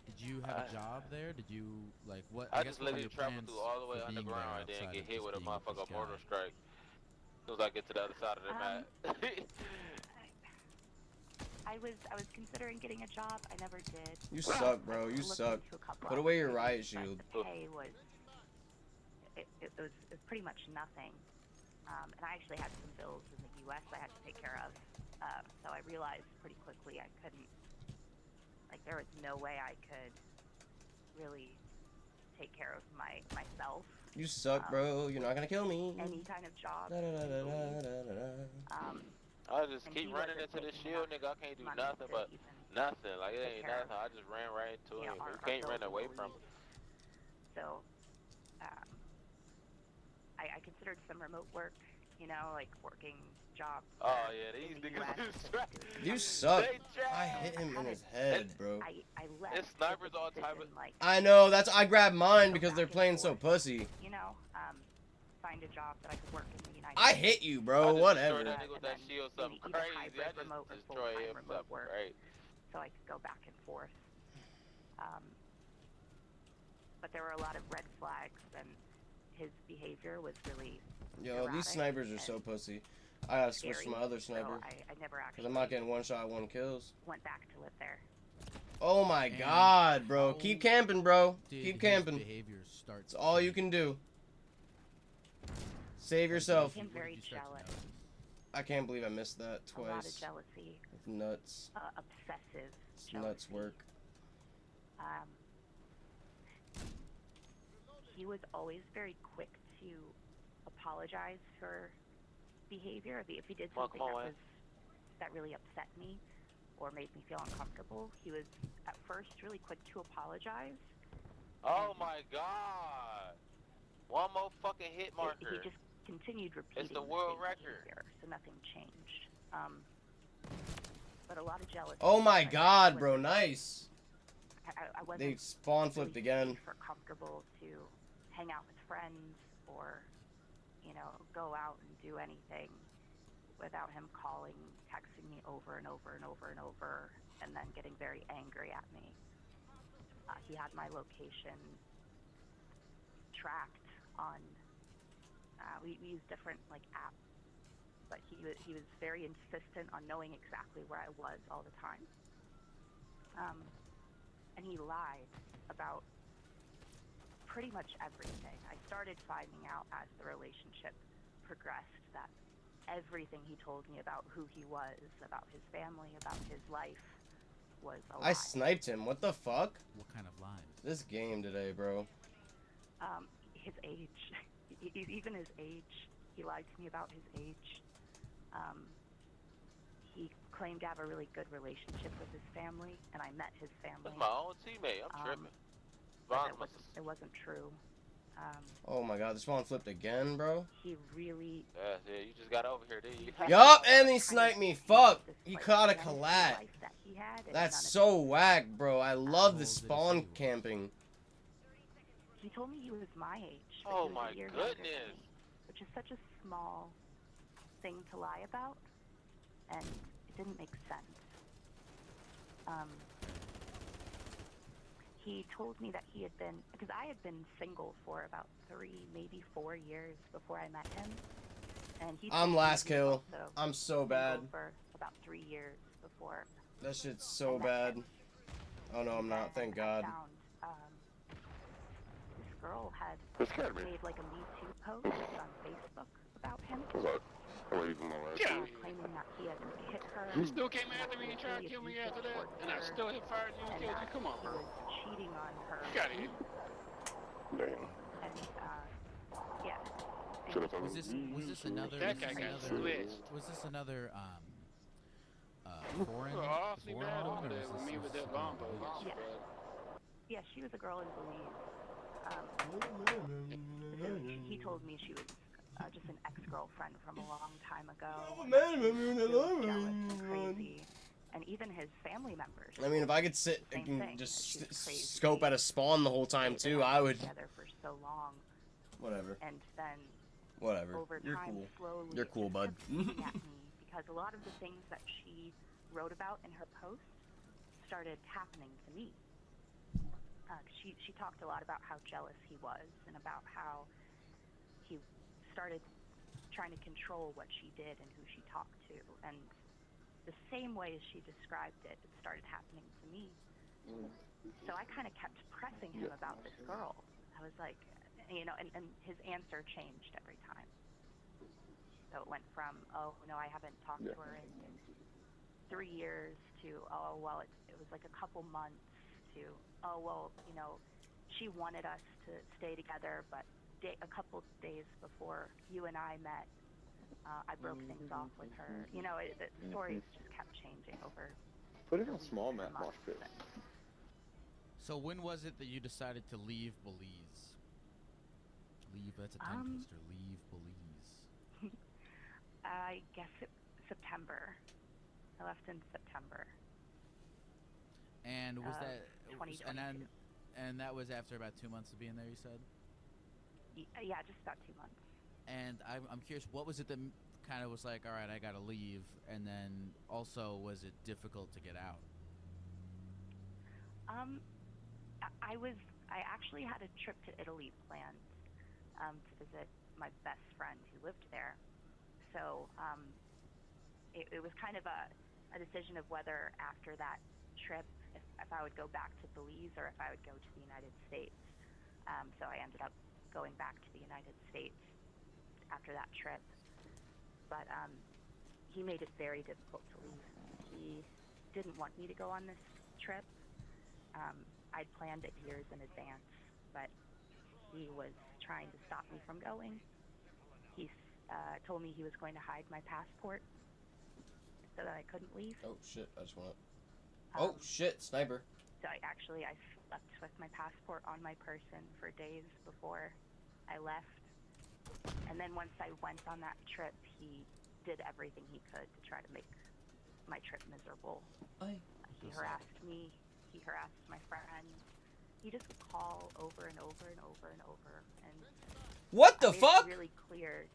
Did you have a job there? Did you like what? I guess just what were literally your traveled plans through all the way for being there underground and then outside get of hit just with a being with motherfucker this mortar guy? strike. As soon as I get to the other side of the map. I was considering getting a job. I never did. You suck, bro. You suck. Put away your riot shield. The pay was it was pretty much nothing. And I actually had some bills in the U.S. I had to take care of. So I realized pretty quickly I couldn't. Like there was no way I could really take care of myself. You suck, bro. You're not gonna kill me. Any kind of job. I just keep running into this shield, nigga. I can't do nothing but nothing. Like it ain't nothing. I just ran right into him. You can't run away from him. So, I considered some remote work. You know, like working jobs. Oh yeah, these niggas do trash. You suck. I hit him in his head, bro. I left. It's snipers all type of. Like, I know. That's I grabbed mine because they're playing so pussy. you know, find a job that I could work in the United I States. hit you, bro. Whatever. That nigga with that shield something Either crazy. hybrid, I remote, or just destroy full-time him remote something work. great. So I could go back and forth. But there were a lot of red flags, and his behavior was really Yo, erratic these snipers are so pussy. I gotta switch to my other sniper. So I never actually Because I'm not getting one shot, one kills. went back to live there. Oh my And god, bro. how Keep camping, bro. Did Keep his camping. behavior start It's all you to- can do. Save yourself. Became What did very you start to jealous. notice? I can't believe I missed that A lot of twice. jealousy, It's nuts. obsessive It's jealousy. nuts work. He was always very quick to apologize for behavior. If he did something that really upset me or made me feel uncomfortable, he was at first really quick to apologize. Oh my god! One more fucking hit marker. He just continued repeating It's the world same record. behavior, so nothing changed. But a lot of jealousy. Oh my I god, wasn't- bro. Nice. I wasn't They spawn flipped really again. safe or comfortable to hang out with friends or, you know, go out and do anything without him calling, texting me over and over and over and over, and then getting very angry at me. He had my location tracked on. We used different like apps, but he was very insistent on knowing exactly where I was all the time. And he lied about pretty much everything. I started finding out as the relationship progressed that everything he told me about who he was, about his family, about his life, was a lie. I sniped him. What the fuck? What kind of lies? This game today, bro. His age. Even his age. He lied to me about his age. He claimed to have a really good relationship with his family, and I met his family. That's my own teammate. I'm tripping. But it wasn't true. Oh my god, this spawn flipped again, bro. He really... Yeah, you just got over here, didn't you? Yup, and he sniped me. Fuck. this, He like, caught a fantasy collat. life that he had, and That's none of so whack, bro. I love the old did he say spawn he was? camping. He told me he was my age. But Oh he was my a year younger than goodness. me, which is such a small thing to lie about, and it didn't make sense. He told me that he had been, because I had been single for about 3, maybe 4 years before I met him, and he. I'm told me last he was kill. also I'm so single bad. for about 3 years before. That shit's so I met bad. him. Oh no, I'm not. Thank God. I found, this girl had made like a Me Too post on Facebook about him, Away from my life. Get out of here. claiming that he had hit her. You still came after me was and tried to really kill me abusive after that? towards And I her, still hit fired you and and killed you? Come on, he bro. was cheating on her. Get out of here. Damn. And yeah. Should have Was this another? That guy got switched. Was this another foreign? We're awfully foreign mad one, over or there was with this me with that something longbow. else? Yeah. Yeah, she was a girl in Belize. He told me she was just an ex-girlfriend from a long time ago. Really jealous and crazy. And even his family members. I mean, if I could sit Same and thing. just She's crazy. scope at a spawn the whole time They've been too, I would. together for so long, Whatever. and then Whatever. over You're time, cool. slowly, You're cool, it bud. kept eating at me, because a lot of the things that she wrote about in her posts started happening to me. She talked a lot about how jealous he was and about how he started trying to control what she did and who she talked to, and the same way as she described it, it started happening to me. So I kind of kept pressing him about this girl. I was like, you know, and his answer changed every time. So it went from, oh, no, I haven't talked to her in 3 years, to, oh, well, it was like a couple months, to, oh, well, you know, she wanted us to stay together, but a couple days before you and I met, I broke things off with her. You know, the stories just kept changing over. Put it on small map, mosh pit. So when was it that you decided to leave Belize? That's a tongue twister. Leave Belize. I guess September. I left in September. And was that 2022. and that was after about 2 months of being there, you said? Yeah, just about 2 months. And I'm curious, what was it that kind of was like, all right, I gotta leave, and then also was it difficult to get out? I actually had a trip to Italy planned to visit my best friend who lived there. So it was kind of a decision of whether after that trip, if I would go back to Belize or if I would go to the United States. So I ended up going back to the United States after that trip. But he made it very difficult to leave. He didn't want me to go on this trip. I'd planned it years in advance, but he was trying to stop me from going. He told me he was going to hide my passport so that I couldn't leave. Oh shit! I just went up. Oh shit! Sniper. So I slept with my passport on my person for days before I left. And then once I went on that trip, he did everything he could to try to make my trip miserable. He harassed me. He harassed my friends. He just would call over and over and over and over. And What the I made fuck? it really clear.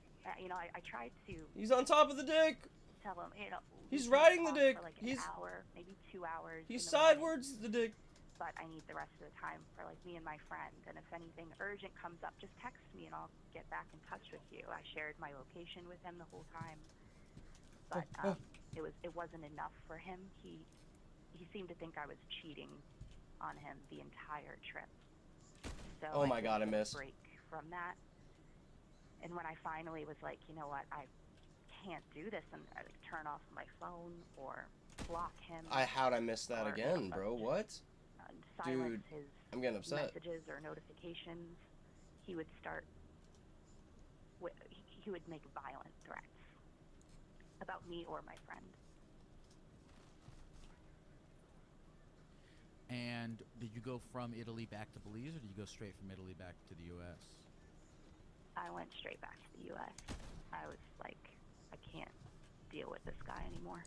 You know, I tried to He's on top of the dick. tell him, you know, He's we can riding the talk dick. for like He's an hour, maybe 2 hours. He's in the morning, sidewards the dick. but I need the rest of the time for like me and my friend. And if anything urgent comes up, just text me and I'll get back in touch with you. I shared my location with him the whole time, but it wasn't enough for him. He seemed to think I was cheating on him the entire trip. So Oh my God, I took a missed. break from that. And when I finally was like, you know what, I can't do this, and I like turn off my phone or block him. How'd I miss that or, again, bro? What? Silence Dude, his I'm getting upset. messages or notifications. He would start. He would make violent threats about me or my friend. And did you go from Italy back to Belize, or did you go straight from Italy back to the U.S.? I went straight back to the U.S. I was like, I can't deal with this guy anymore.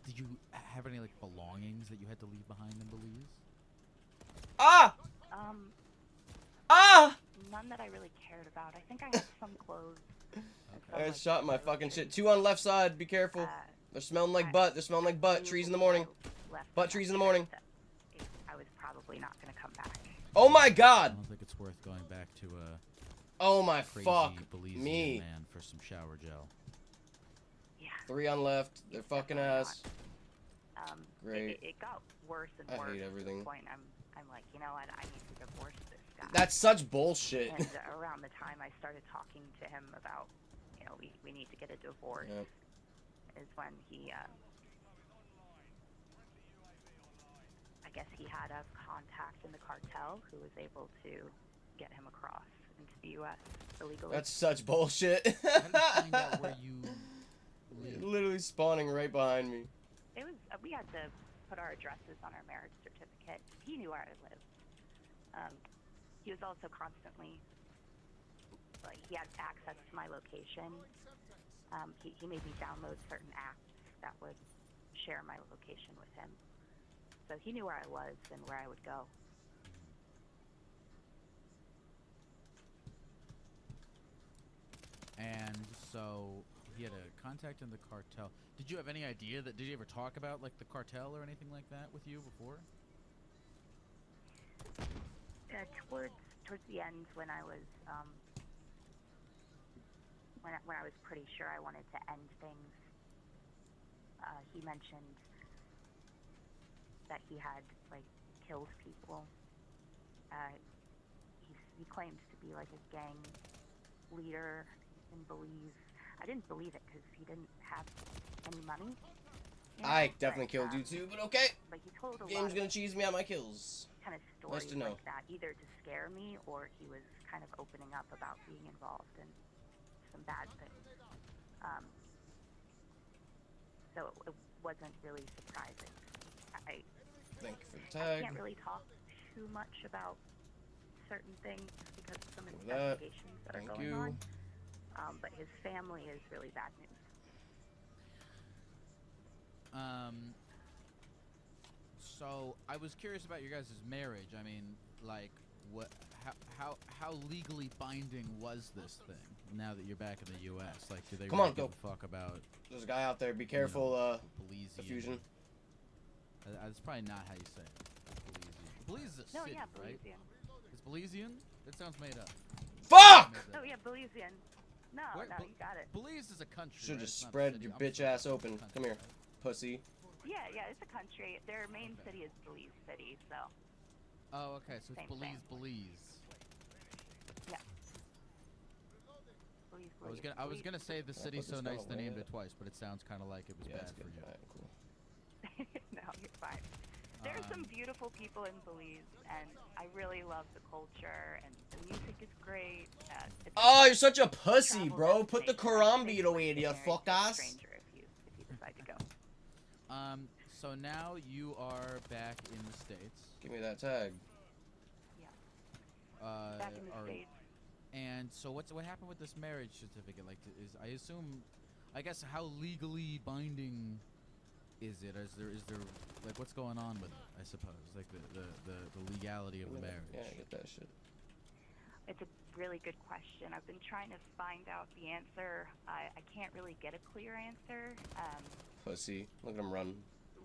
Did you have any like belongings that you had to leave behind in Belize? Ah! None that I really cared about. I think I had some clothes. I got shot in my fucking shit. 2 on left side. Be careful. They're smelling like butt. They're smelling like butt. Trees in the morning. Butt trees in the morning. I was probably not going to come back. Oh my I God! don't think it's worth going back to Oh my crazy fuck Belizean me. man for some shower gel. Yeah. 3 on left. They're fucking ass. Great. It got worse and I worse. hate everything. At this point, I'm like, you know what? I need to divorce this guy. That's such bullshit. And around the time I started talking to him about, you we need to get a divorce. Yep. Is when he, I guess he had a contact in the cartel who was able to get him across into the U.S. illegally. That's such bullshit. How did you find out where you live? Literally spawning right behind me. It was, we had to put our addresses on our marriage certificate. He knew where I lived. He was also constantly, like, he had access to my location. He made me download certain apps that would share my location with him. So he knew where I was and where I would go. And so he had a contact in the cartel. Did you have any idea that? Did you ever talk about like the cartel or anything like that with you before? Towards the end, when I was when I was pretty sure I wanted to end things, he mentioned that he had like killed people. He claims to be like a gang leader in Belize. I didn't believe it because he didn't have any money. I definitely killed you too, but okay. But he told a Game's lot gonna of cheese me out my kills. kind of stories Nice to know. like that, either to scare me or he was kind of opening up about being involved in some bad things. So it wasn't really surprising. I Thank you for the tag. can't really talk too much about certain things because of some Over that. investigations that Thank are going you. on. But his family is really bad news. So I was curious about your guys' marriage. I mean, like, what? How legally binding was this thing? Now that you're back in the U.S., like, do they Come really on, give go. a fuck about There's a guy out there. Be careful, Belizean? diffusion. That's probably not how you say it. Belizean. Belize is a No, city, yeah, right? Belizean. It's Belizean? That sounds made up. Fuck! Made that Oh, yeah, Belizean. No, Where- no, Bel- you got it. Belize is a country. Should've right? just It's not a spread city. your I'm bitch sorry, ass it's a open. country, Come here, right? pussy. Yeah, it's a country. Their main Okay. city is Belize City, so Oh, okay. So it's Same Belize, thing. Belize. yeah. Belize, I was Belize. gonna say the Can I city's put so this nice down they named away? it twice, but it sounds kind of like it was Yeah, bad it's good. for you. Alright, cool. No, you're fine. There's some beautiful people in Belize, and I really love the culture, and the music is great. It's Oh, you're such a a pussy, travel bro. Put the destination. Quran I beat think away, get you married fuck to a ass. stranger if you decide to go. So now you are back in the States. Give me that tag. Back in the States. And so what happened with this marriage certificate? Like, I assume, I guess, how legally binding is it? Is there like what's going on with it? I suppose like the legality of the marriage. Yeah, get that shit. It's a really good question. I've been trying to find out the answer. I can't really get a clear answer. Pussy. Look at him run.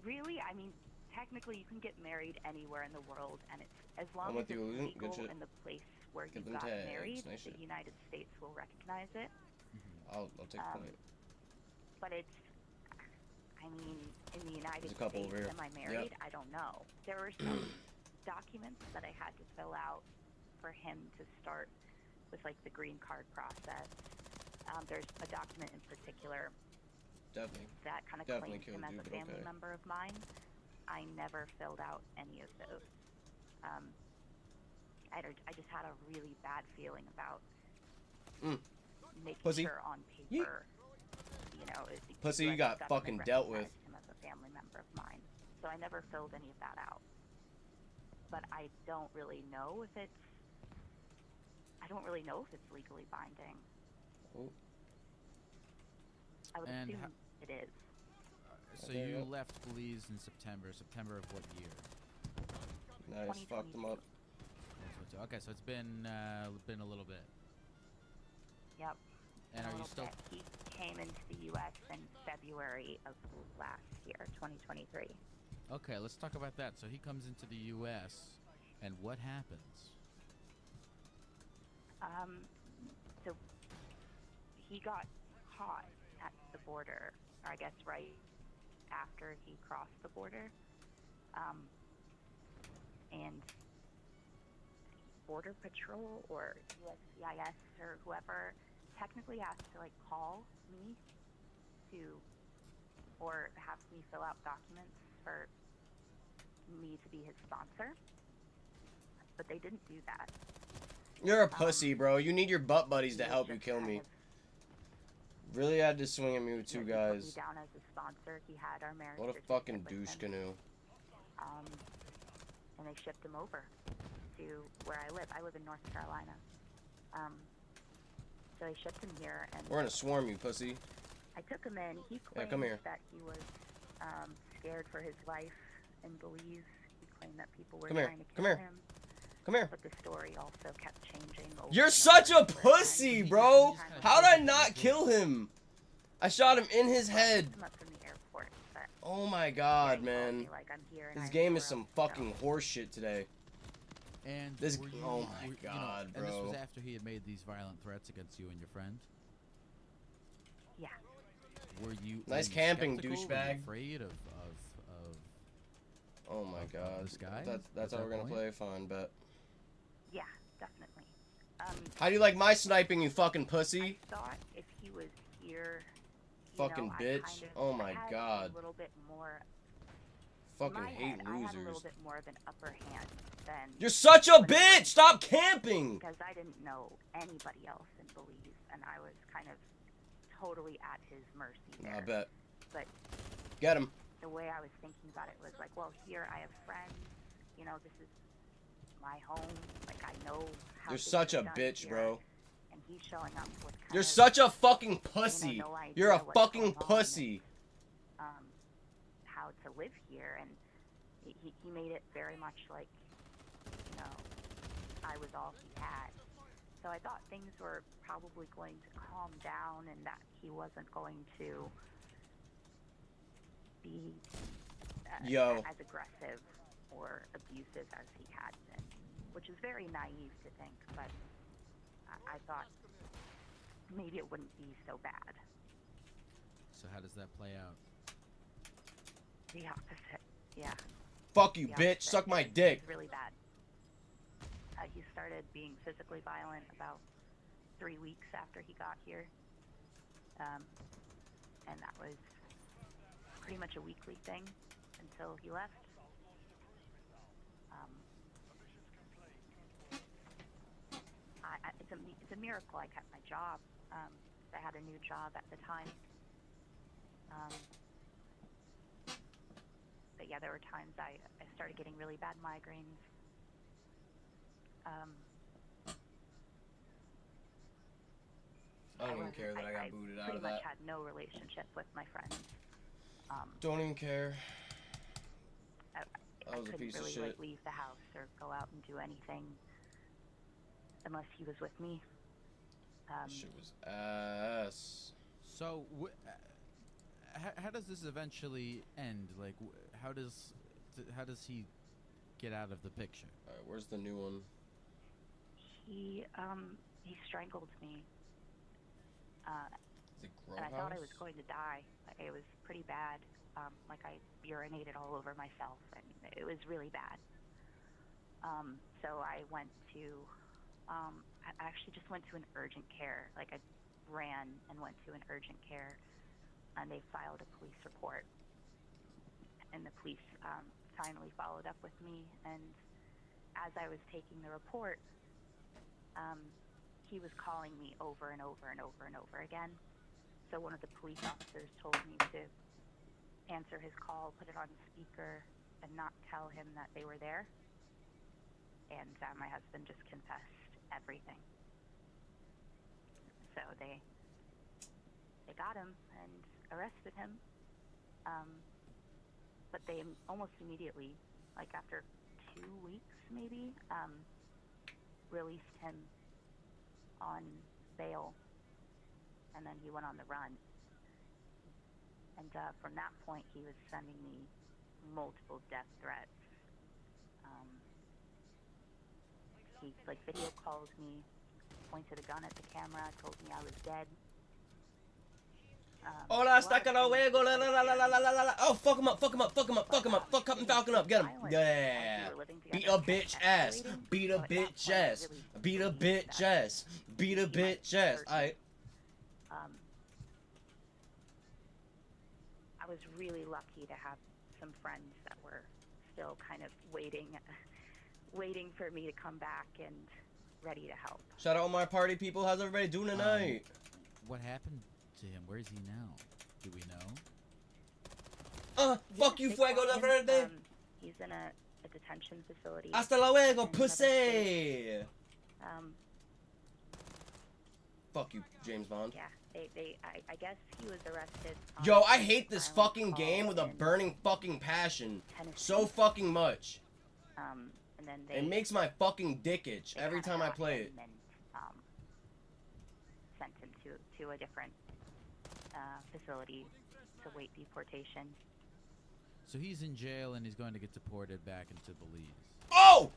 Really, I mean, technically you can get married anywhere in the world, and it's as long with as it's you, Illusion. Good legal shit. in the place where you Give them got tags. married, Nice the shit. United States will recognize it. I'll take the point. But it's, I mean, in the United There's a couple States, over here. am I married? I don't know. There were some documents that I had to fill out for him to start with, like, the green card process. There's a document in particular Definitely. that kind of Definitely claims him killed as you, a but family okay. member of mine. I never filled out any of those. I just had a really bad feeling about making Pussy. sure on paper, you know, Pussy, you US got government fucking dealt with. recognized him as a family member of mine. So I never filled any of that out. But I don't really know if it's legally binding. Oh. I would And assume it is. So Okay, you yep. left Belize in September. September of what year? Nice. Fucked him up. 2022. Okay, so it's been a little bit. Yep. And a are you little still? bit. He came into the U.S. in February of last year, 2023. Okay, let's talk about that. So he comes into the U.S. and what happens? So he got caught at the border, or I guess right after he crossed the border. And Border Patrol or USCIS or whoever technically has to like call me or have me fill out documents for me to be his sponsor, but they didn't do that. You're a pussy, bro. You need your butt buddies to He help you just kill kind me. of, Really had to swing at me with two he put me guys. down as a sponsor. He had our marriage What a certificate fucking with douche him. canoe. And they shipped him over to where I live. I live in North Carolina. So they shipped him here, and We're in a swarm, you pussy. I took him in. He claimed come here. that he was scared for his life in Belize. He claimed that people were Come here. trying to Come kill here. him. Come here. But the story also kept changing. Over You're and such a over again. pussy, bro. How did I not kill him? I shot him in his head. Come up from the airport, but Oh my yeah, god, he told man. me, like, I'm here and This I'm game is for some him, so- fucking horse shit today. And This- were you, oh my were- God, And this was bro. after he had made these violent threats against you and your friend. Yeah. Were you Nice were you camping, skeptical? Were you douchebag. afraid of Oh my god. this guy That's at how we're that gonna point? play. Fine, bet. Yeah, definitely. How do you like my sniping, you fucking pussy? I thought if he was here, Fucking I bitch. kind of, Oh my I had God. A little bit more. Fucking in my hate head, I had a little losers. bit more of an upper hand than. You're such a when it bitch! was- Stop camping! Because I didn't know anybody else in Belize, and I was kind of totally at his mercy there. I bet. But Get him. the way I was thinking about it was like, well, here I have friends. You know, this is my home. Like, I know how. You're things such are a done bitch, here, bro. And he's showing up with kind You're of, such a fucking pussy. no idea You're a what's fucking going on pussy. how to live here, and he made it very much like, you know, I was all he had. So I thought things were probably going to calm down and that he wasn't going to be as aggressive or abusive as he had been, which is very naive to think, but I thought maybe it wouldn't be so bad. So how does that play out? The opposite, yeah. Fuck you, The bitch. opposite. Suck my It was dick. really bad. He started being physically violent about 3 weeks after he got here. And that was pretty much a weekly thing until he left. It's a miracle I kept my job. I had a new job at the time. But yeah, there were times I started getting really bad migraines. I don't even care that I got booted out of pretty much that. had no relationship with my friends. Don't even care. I That was a couldn't piece of really shit. like leave the house or go out and do anything unless he was with me. Shit was ass. So, how does this eventually end? Like, how does he get out of the picture? All right, where's the new one? He strangled me. Is it Grow And I thought I House? was going to die. It was pretty bad. Like I urinated all over myself, and it was really bad. So I went to, I actually just went to an urgent care. Like I ran and went to an urgent care, and they filed a police report. And the police finally followed up with me, and as I was taking the report, he was calling me over and over and over and over again. So one of the police officers told me to answer his call, put it on speaker, and not tell him that they were there. And my husband just confessed everything. So they got him and arrested him. But they almost immediately, like after 2 weeks maybe, released him on bail, and then he went on the run. And from that point, he was sending me multiple death threats. He like video called me, pointed a gun at the camera, told me I was dead. Hola, está cara luego, la la la la la la la la. Oh, fuck him up, fuck him up, fuck him up, fuck him up, fuck Captain Falcon up, get him. Yeah. Beat a bitch ass, beat a bitch ass, beat a bitch ass, beat a bitch ass. Alright. I was really lucky to have some friends that were still kind of waiting for me to come back and ready to help. Shout out all my party people. How's everybody doing tonight? What happened to him? Where is he now? Do we know? Fuck you, Fuego de Verde. He's in a detention facility. Hasta luego, in pussy. another state. Fuck you, James Bond. Yeah, I guess he was arrested. Yo, I hate this fucking game with a burning fucking passion. So fucking much. And then It makes my fucking dick itch every time I play it. And, sent him to a different facility to wait deportation. So he's in jail and he's going to get deported back into Belize. Oh!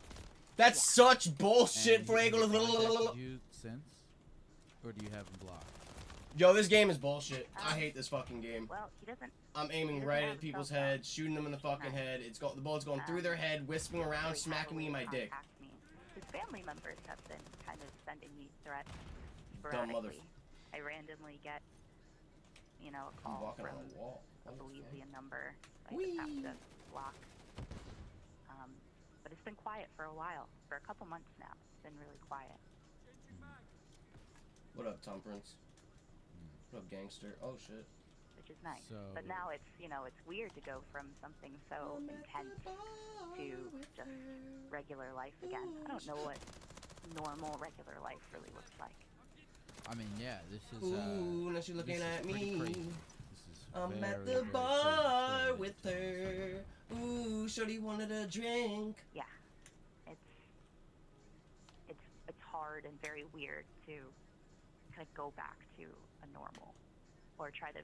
That's such bullshit, And Fuego. has he contacted you since? Or do you have him blocked? Yo, this game is bullshit. I hate this fucking game. Well, he doesn't. I'm aiming doesn't right have at people's cell phone. heads, shooting them in the fucking head. The bullet's going through their head, whispering around, Very smacking me in my heavily dick. contact me. His family members have been kind of sending me threats Dumb mother. sporadically. I randomly get, a I'm call walking from on a wall. a Belizean number. I Whee! just have to block. But it's been quiet for a while. For a couple months now, it's been really quiet. What up, Tom Prince? What up, gangster? Oh shit. Which is nice. So- But now it's weird to go from something so intense to just regular life again. I don't know what normal regular life really looks like. I mean, yeah, this is. Ooh, now she looking this is at pretty me. crazy. This is I'm very, at the very bar crazy with story. her. Ooh, shorty wanted a drink. Yeah, it's hard and very weird to kind of go back to a normal, or try to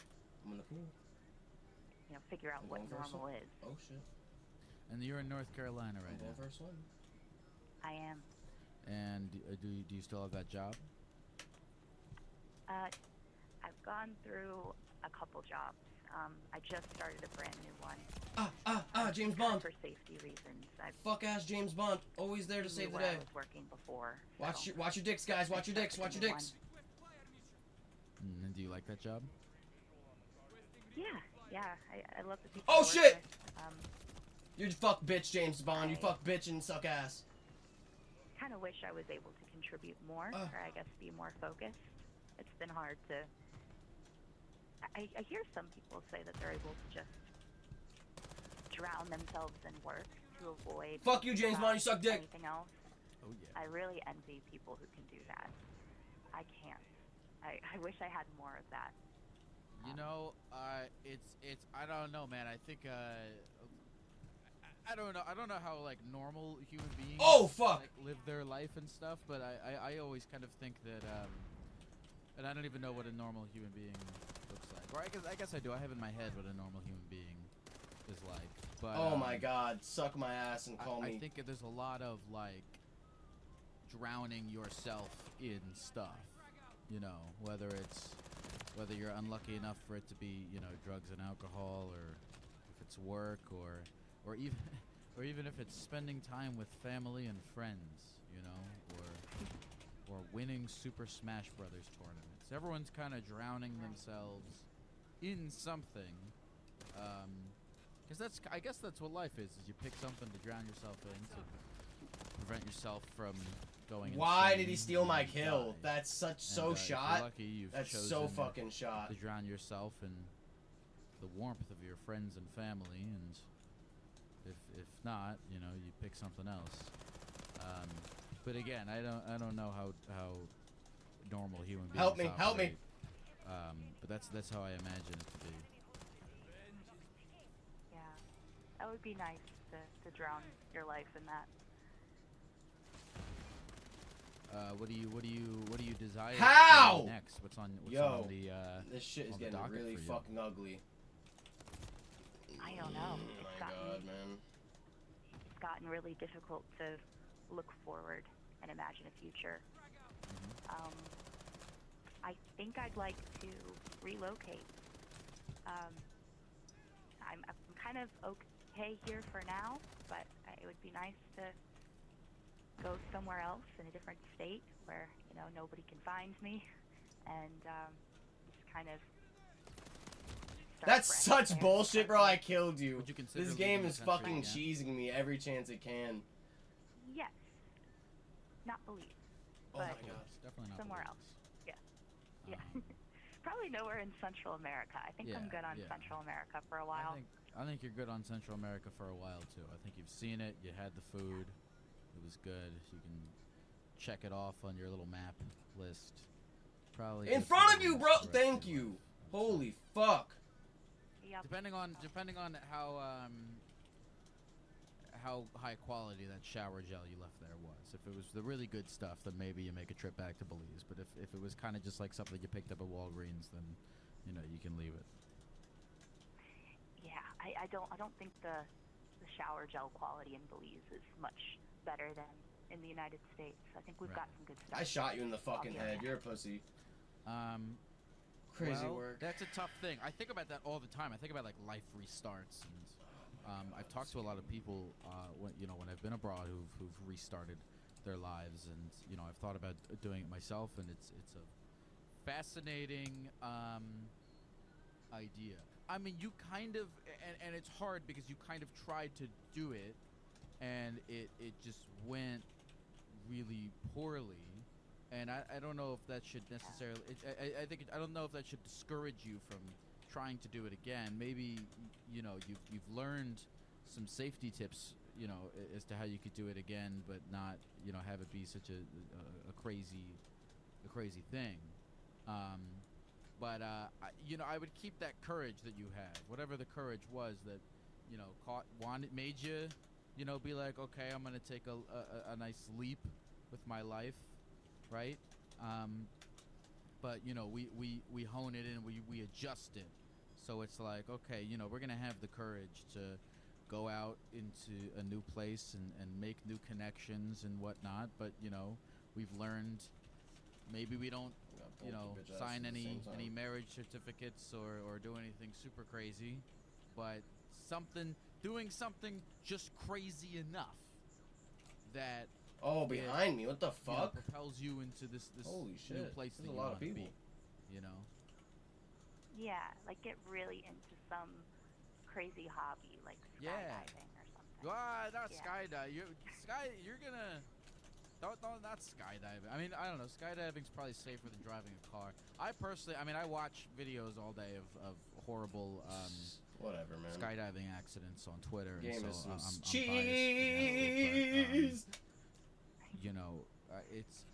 I'm in the pool. figure out I'm what going for a normal swim. is. Oh shit. And you're in North Carolina I'm right going now. for a swim. I am. And do you still have that job? I've gone through a couple jobs. I just started a brand new one. James Kind of Bond. For safety reasons. I've Fuck ass James Bond. Always there to knew save the where I day. was working before. Watch so your dicks, guys. Watch your dicks. Watch your New dicks. And do you like that job? Yeah, I love the people. Oh, I work shit! with. You're a fuck bitch, James Bond. You fuck bitch and suck ass. Kind of wish I was able to contribute more, or I guess be more focused. It's been hard to. I hear some people say that they're able to just drown themselves in work to avoid. Fuck you, James Bond. You suck dick. Anything else? Oh yeah. I really envy people who can do that. I can't. I wish I had more of that. You know, it's I don't know, man. I think I don't know how like normal human beings Oh, fuck. like, live their life and stuff, but I always kind of think that and I don't even know what a normal human being looks like. Or I guess I do. I have in my head what a normal human being is like. But Oh my god. Suck my ass and call I me. think there's a lot of like drowning yourself in stuff. You know, whether you're unlucky enough for it to be, drugs and alcohol, or if it's work, or even if it's spending time with family and friends, or winning Super Smash Brothers tournaments. Everyone's kind of drowning themselves in something, because I guess that's what life is you pick something to drown yourself in to prevent yourself from going Why insane did he steal my and kill? die. That's such so And, if you're shot. lucky, you've That's chosen so fucking shot. to drown yourself in the warmth of your friends and family, and if not, you pick something else. But again, I don't know how normal human beings Help me, help me. operate. But that's how I imagine it to be. Yeah, that would be nice to drown your life in that. What do you desire How? to do next? What's on Yo, the This shit is on the getting docket really for you? fucking ugly. I don't know. Oh It's my gotten god, man. it's gotten really difficult to look forward and imagine a future. I think I'd like to relocate. I'm kind of okay here for now, but it would be nice to go somewhere else in a different state where nobody can find me, and kind of. That's such bullshit, bro. I killed you. Would you consider This leaving game the is country fucking again? cheesing me every chance it can. Yes. Not Belize. Oh but my god. It's definitely not somewhere Belize. else. Yeah. Yeah. Um, Probably nowhere in Central America. I think I'm Yeah, good on yeah. Central America for a while. I think you're good on Central America for a while too. I think you've seen it. You had the food. It was good. You can check it off on your little map list. Probably In good front for of you, the bro. rest of Thank your you. life, I would say. Holy fuck. Yep. Depending on how high quality that shower gel you left there was. If it was the really good stuff, then maybe you make a trip back to Belize. But if it was kind of just like something you picked up at Walgreens, then you know you can leave it. Yeah, I don't think the shower gel quality in Belize is much better than in the United States. I think we've got Right. some good stuff. I shot you in the fucking be head. honest. You're a pussy. Crazy Well, work. That's a tough thing. I think about that all the time. I think about like life restarts, and I've talked to a lot of people when I've been abroad who've restarted their lives, and I've thought about doing it myself, and it's a fascinating idea. I mean, you kind of, and it's hard because you kind of tried to do it, and it just went really poorly. And I don't know if that should necessarily. I don't know if that should discourage you from trying to do it again. Maybe you've learned some safety tips, as to how you could do it again, but not have it be such a crazy thing. But I would keep that courage that you had, whatever the courage was that made you be like, okay, I'm gonna take a nice leap with my life. Right, but we hone it in, we adjust it, so it's like, okay, we're gonna have the courage to go out into a new place and make new connections and whatnot. But we've learned maybe we don't sign any marriage certificates or do anything super crazy, but doing something just crazy enough that. Oh, behind me. What the fuck? Propels you into this Holy shit. new place There's that a you lot of want to people. be. Yeah, like get really into some crazy hobby, like skydiving or something. Not Yeah. skydive. You're gonna not skydiving. I mean, I don't know. Skydiving's probably safer than driving a car. I watch videos all day of horrible Whatever, man. skydiving accidents on Twitter, and Game so is some I'm biased cheese. but, it's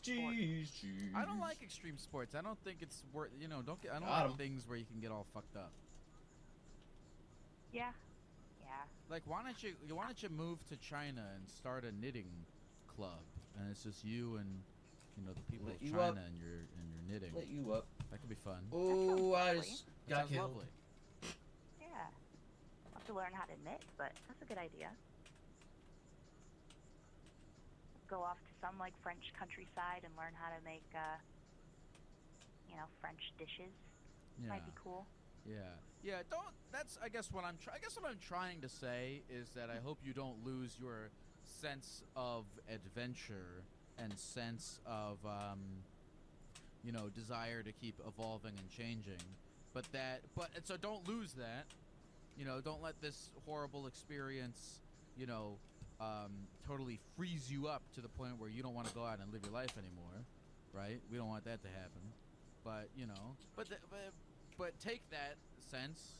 Cheese. I don't like extreme sports. I don't think it's worth. I don't Got like 'em. things where you can get all fucked up. Yeah. Like, why don't you move to China and start a knitting club, and it's just you and the people Lit of you China up. and your knitting. Lit you up. That could be fun. Ooh, I lovely. just That got sounds killed. lovely. Yeah. I'll have to learn how to knit, but that's a good idea. Go off to some like French countryside and learn how to make French dishes. Yeah. Might be cool. Yeah. I guess what I'm trying to say is that I hope you don't lose your sense of adventure and sense of desire to keep evolving and changing. So don't lose that. Don't let this horrible experience, totally freeze you up to the point where you don't want to go out and live your life anymore, right? We don't want that to happen. But but take that sense,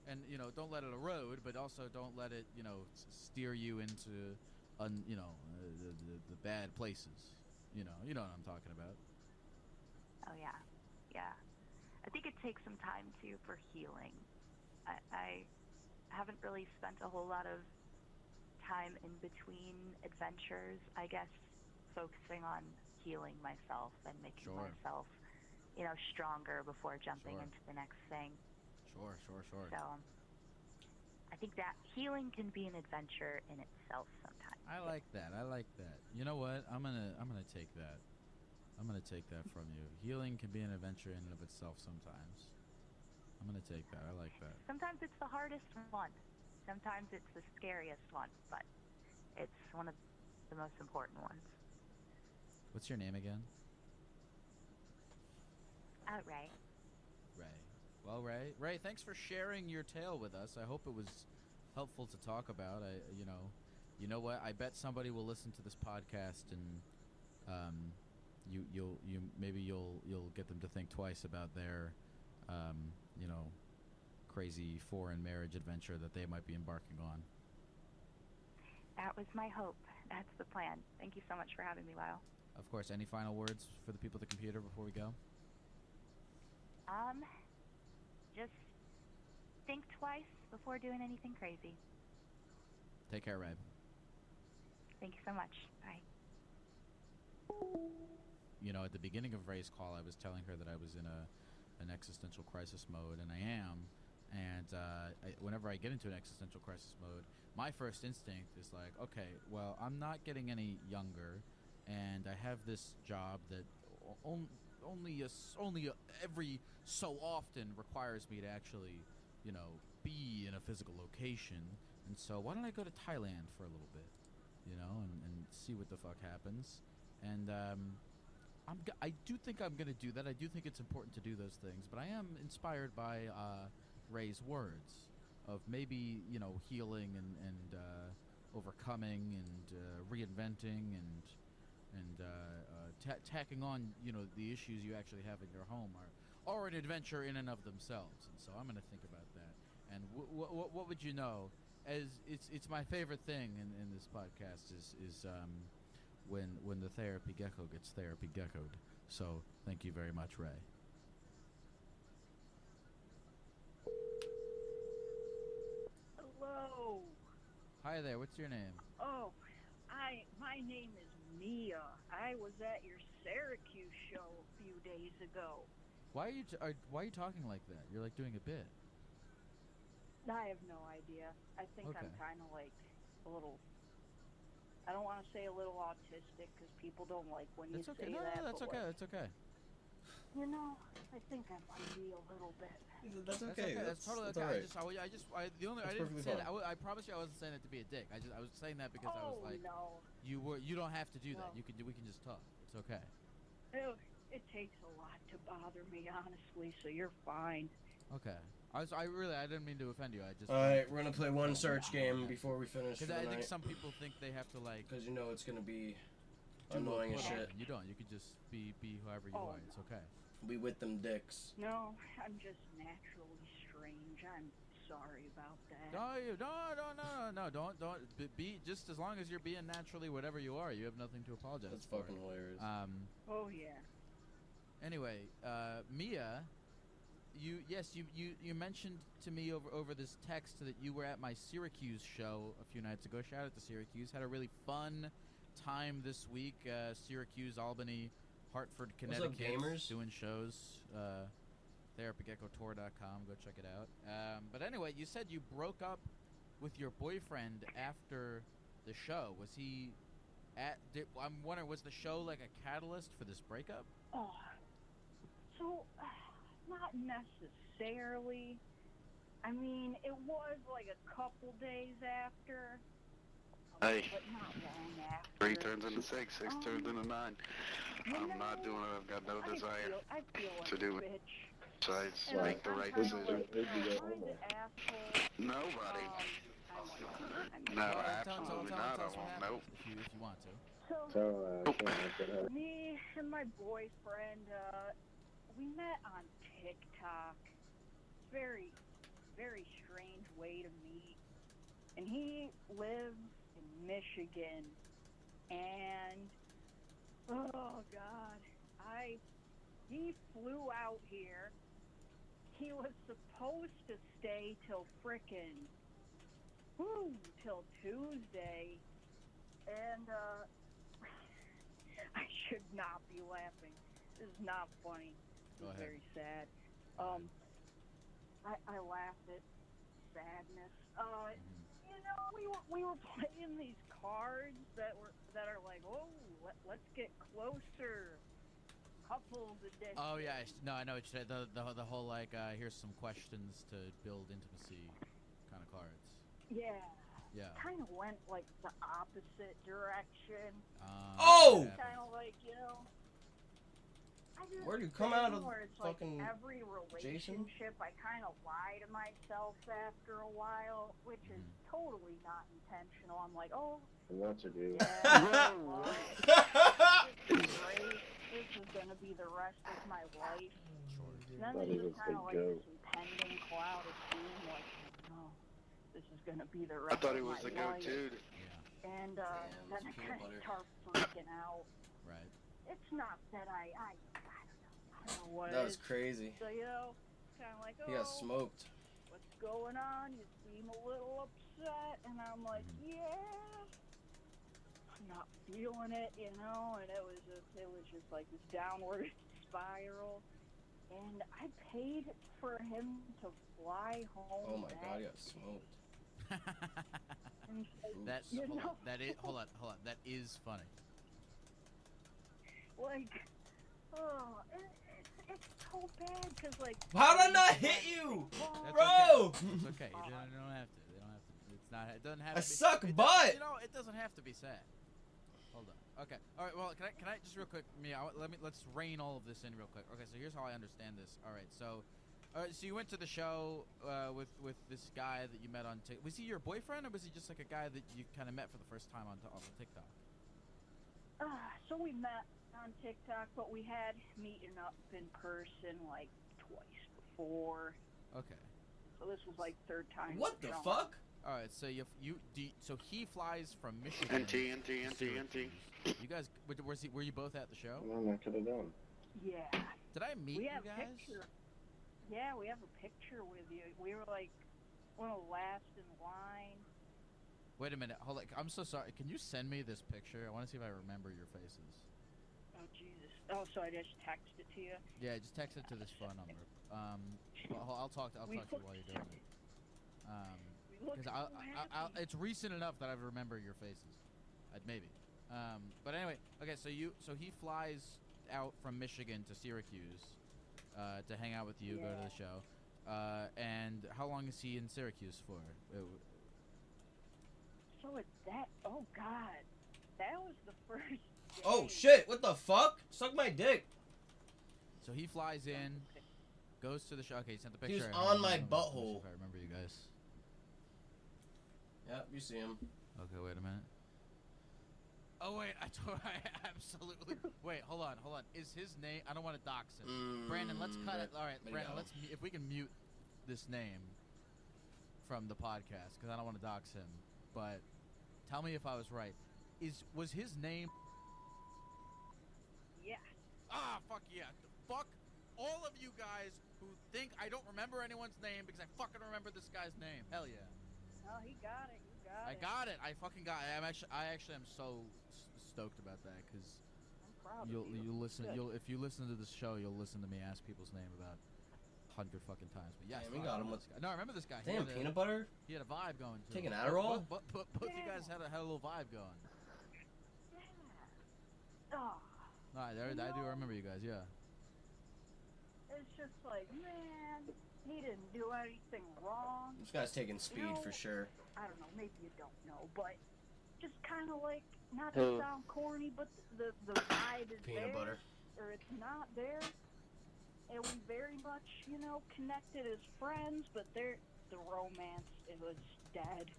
and don't let it erode, but also don't let it steer you into the bad places. You know what I'm talking about. Oh yeah. I think it takes some time too for healing. I haven't really spent a whole lot of time in between adventures, I guess, focusing on healing myself and making Sure. myself, stronger before jumping Sure. into the next thing. Sure. So I think that healing can be an adventure in itself sometimes. I like that. You know what? I'm gonna take that. I'm gonna take that from you. Healing can be an adventure in and of itself sometimes. I'm gonna take that. I like that. Sometimes it's the hardest one. Sometimes it's the scariest one, but it's one of the most important ones. What's your name again? Ray. Ray. Well, Ray, thanks for sharing your tale with us. I hope it was helpful to talk about. You know what? I bet somebody will listen to this podcast and you'll get them to think twice about their crazy foreign marriage adventure that they might be embarking on. That was my hope. That's the plan. Thank you so much for having me, Lyle. Of course. Any final words for the people at the computer before we go? Just think twice before doing anything crazy. Take care, Ray. Thank you so much. Bye. At the beginning of Ray's call, I was telling her that I was in an existential crisis mode, and I am. And whenever I get into an existential crisis mode, my first instinct is like, okay, well, I'm not getting any younger, and I have this job that only every so often requires me to actually, be in a physical location. And so why don't I go to Thailand for a little bit, and see what the fuck happens. And I do think I'm going to do that. I do think it's important to do those things. But I am inspired by Ray's words of maybe, healing and overcoming and reinventing and tacking on, the issues you actually have in your home are an adventure in and of themselves. And so I'm going to think about that. And what would you know? As it's my favorite thing in this podcast is when the therapy gecko gets therapy geckoed. So thank you very much, Ray. Hello. Hi there. What's your name? Oh, my name is Mia. I was at your Syracuse show a few days ago. Why are you talking like that? You're like doing a bit. I have no idea. I think Okay. I'm kind of like a little. I don't want to say a little autistic because people don't like when That's you okay. say No, that. that's but okay. like, That's okay. I think I might be a little bit. That's okay. That's totally that's okay. all right. I didn't perfectly say that. fine. I promise you, I wasn't saying it to be a dick. I was saying that because I was like, no. you don't have to do that. No. We can just talk. It's okay. It takes a lot to bother me, honestly. So you're fine. Okay. I didn't mean to offend you. I just. All right, we're gonna play one search game before we finish for Because the I think night. some people think they have to like. Because it's gonna be do annoying a as put-on. shit. You don't. You could just be whoever you are. It's okay. Be with them dicks. No, I'm just naturally strange. I'm sorry about that. No. Don't be just as long as you're being naturally whatever you are. You have nothing to apologize That's for. fucking hilarious. Oh yeah. Anyway, Mia, you mentioned to me over this text that you were at my Syracuse show a few nights ago. Shout out to Syracuse. Had a really fun time this week. Syracuse, Albany, Hartford, Connecticut. What's up, gamers? Doing shows. TherapyGeckoTour.com. Go check it out. But anyway, you said you broke up with your boyfriend after the show. Was he I'm wondering, was the show like a catalyst for this breakup? Oh, so not necessarily. I mean, it was like a couple days after. Hey. But not long after. 3 turns into 6, 6 turns into 9. I'm not doing it. I've got no desire I feel like to do a it. bitch. Besides, And make the I'm right kinda decision. like, I'm the asshole. Nobody. I'm No, Tell absolutely us not. I what won't. happened, Nope. if you want to. So, me and my boyfriend, we met on TikTok. Very, very strange way to meet. And he lives in Michigan. And, oh God, he flew out here. He was supposed to stay till till Tuesday. And, I should not be laughing. This is not funny. This Go is ahead. very sad. I laughed at sadness. We were playing these cards that are like, oh, let's get closer. Couples edition. Oh yeah, I know what you said. The whole like, here's some questions to build intimacy kind of cards. Yeah. Yeah. Kind of went like the opposite direction. Oh! Yeah. Kind of like, Where'd you come out of where it's fucking like every Jason? relationship, I kind of lie to myself after a while, which is totally not intentional. I'm like, oh, What to do? yeah, well, this is great. This is gonna be the rest of my life. And then Thought there's he was just kind of the like goat. this impending cloud of doom, like, oh, this is gonna be the I rest thought he of was my the goat life. too. And Damn, then it's I peanut kind of butter. start freaking out. Right. It's not that I don't know what That it was is. crazy. So, you know, kind of like, He got oh, smoked. what's going on? You seem a little upset. And I'm like, yeah, I'm not feeling it, you know? And it was just like this downward spiral. And I paid for him to fly home. Oh my god, he got smoked. And, That's you hold on. know, That is hold on. That is funny. like, oh, it's so bad because, like, How did I not hit you? That's Bro! okay. It's okay. You don't have to. They don't have to. It's not. It doesn't have I to. Be, suck it butt. You know, it doesn't have to be sad. Hold on. Okay. All right. Well, can I just real quick, Mia? Let's rein all of this in real quick. Okay. So here's how I understand this. All right. So you went to the show with this guy that you met on TikTok. Was he your boyfriend, or was he just like a guy that you kind of met for the first time on TikTok? So we met on TikTok, but we had meeting up in person like twice before. Okay. So this was like third time. What the showing. fuck? All right. So so he flies from Michigan. NT. You guys, were you both at the show? Well, I could have done. Yeah. Did I meet We you have a guys? picture. Yeah, we have a picture with you. We were like one of the last in line. Wait a minute. Hold on. I'm so sorry. Can you send me this picture? I want to see if I remember your faces. Oh Jesus. Oh, so I just text it to you. Yeah, just text it to this phone number. Well, I'll talk to you while you're doing it. Because it's recent enough that I remember your faces. Maybe. But anyway, okay. So he flies out from Michigan to Syracuse to hang out with you, go to the show. And how long is he in Syracuse for? So it's that. Oh God, that was the first. Day. Oh shit, what the fuck? Suck my dick. So he flies in, goes to the show. Okay, he sent the picture. He was I on remember my the butthole. picture if I remember you guys. Yep, you see him. Okay, wait a minute. Oh wait, I absolutely. Wait, hold on. Is his name? I don't want to dox him. Brandon, let's cut it. All right, Brandon, if we can mute this name from the podcast because I don't want to dox him. But tell me if I was right. Was his name? Yeah. Ah, fuck yeah. Fuck all of you guys who think I don't remember anyone's name because I fucking remember this guy's name. Hell yeah. Oh, he got it. You got it. I got it. I fucking got it. I actually am so stoked about that because you'll listen. If you listen to this show, you'll listen to me ask people's name about 100 fucking times. But yes, we got him. No, I remember this guy. Damn, peanut butter. He had a vibe going. Taking Adderall. Both you guys had a little vibe going. Oh. No, I do remember you guys. Yeah. It's just like, man, he didn't do anything wrong. This guy's taking speed for sure. I don't know, maybe you don't know, but just kind of like, not to sound corny, but the vibe is Peanut there, butter. or it's not there, and we very much, connected as friends, but the romance, it was dead.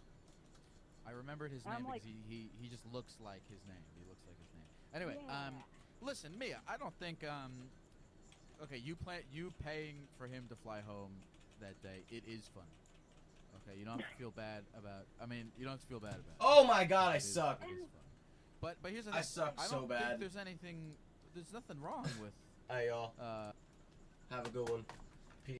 I remembered his name because he just looks like his name. He looks like his name. Anyway, listen, Mia, I don't think okay, you paying for him to fly home that day, it is funny. Okay, you don't have to feel bad about. I mean, you don't have to feel bad about it. Oh my god, I suck. It is fun. But here's the thing. I suck so don't bad. think there's nothing wrong with. Hey y'all. Have a good one.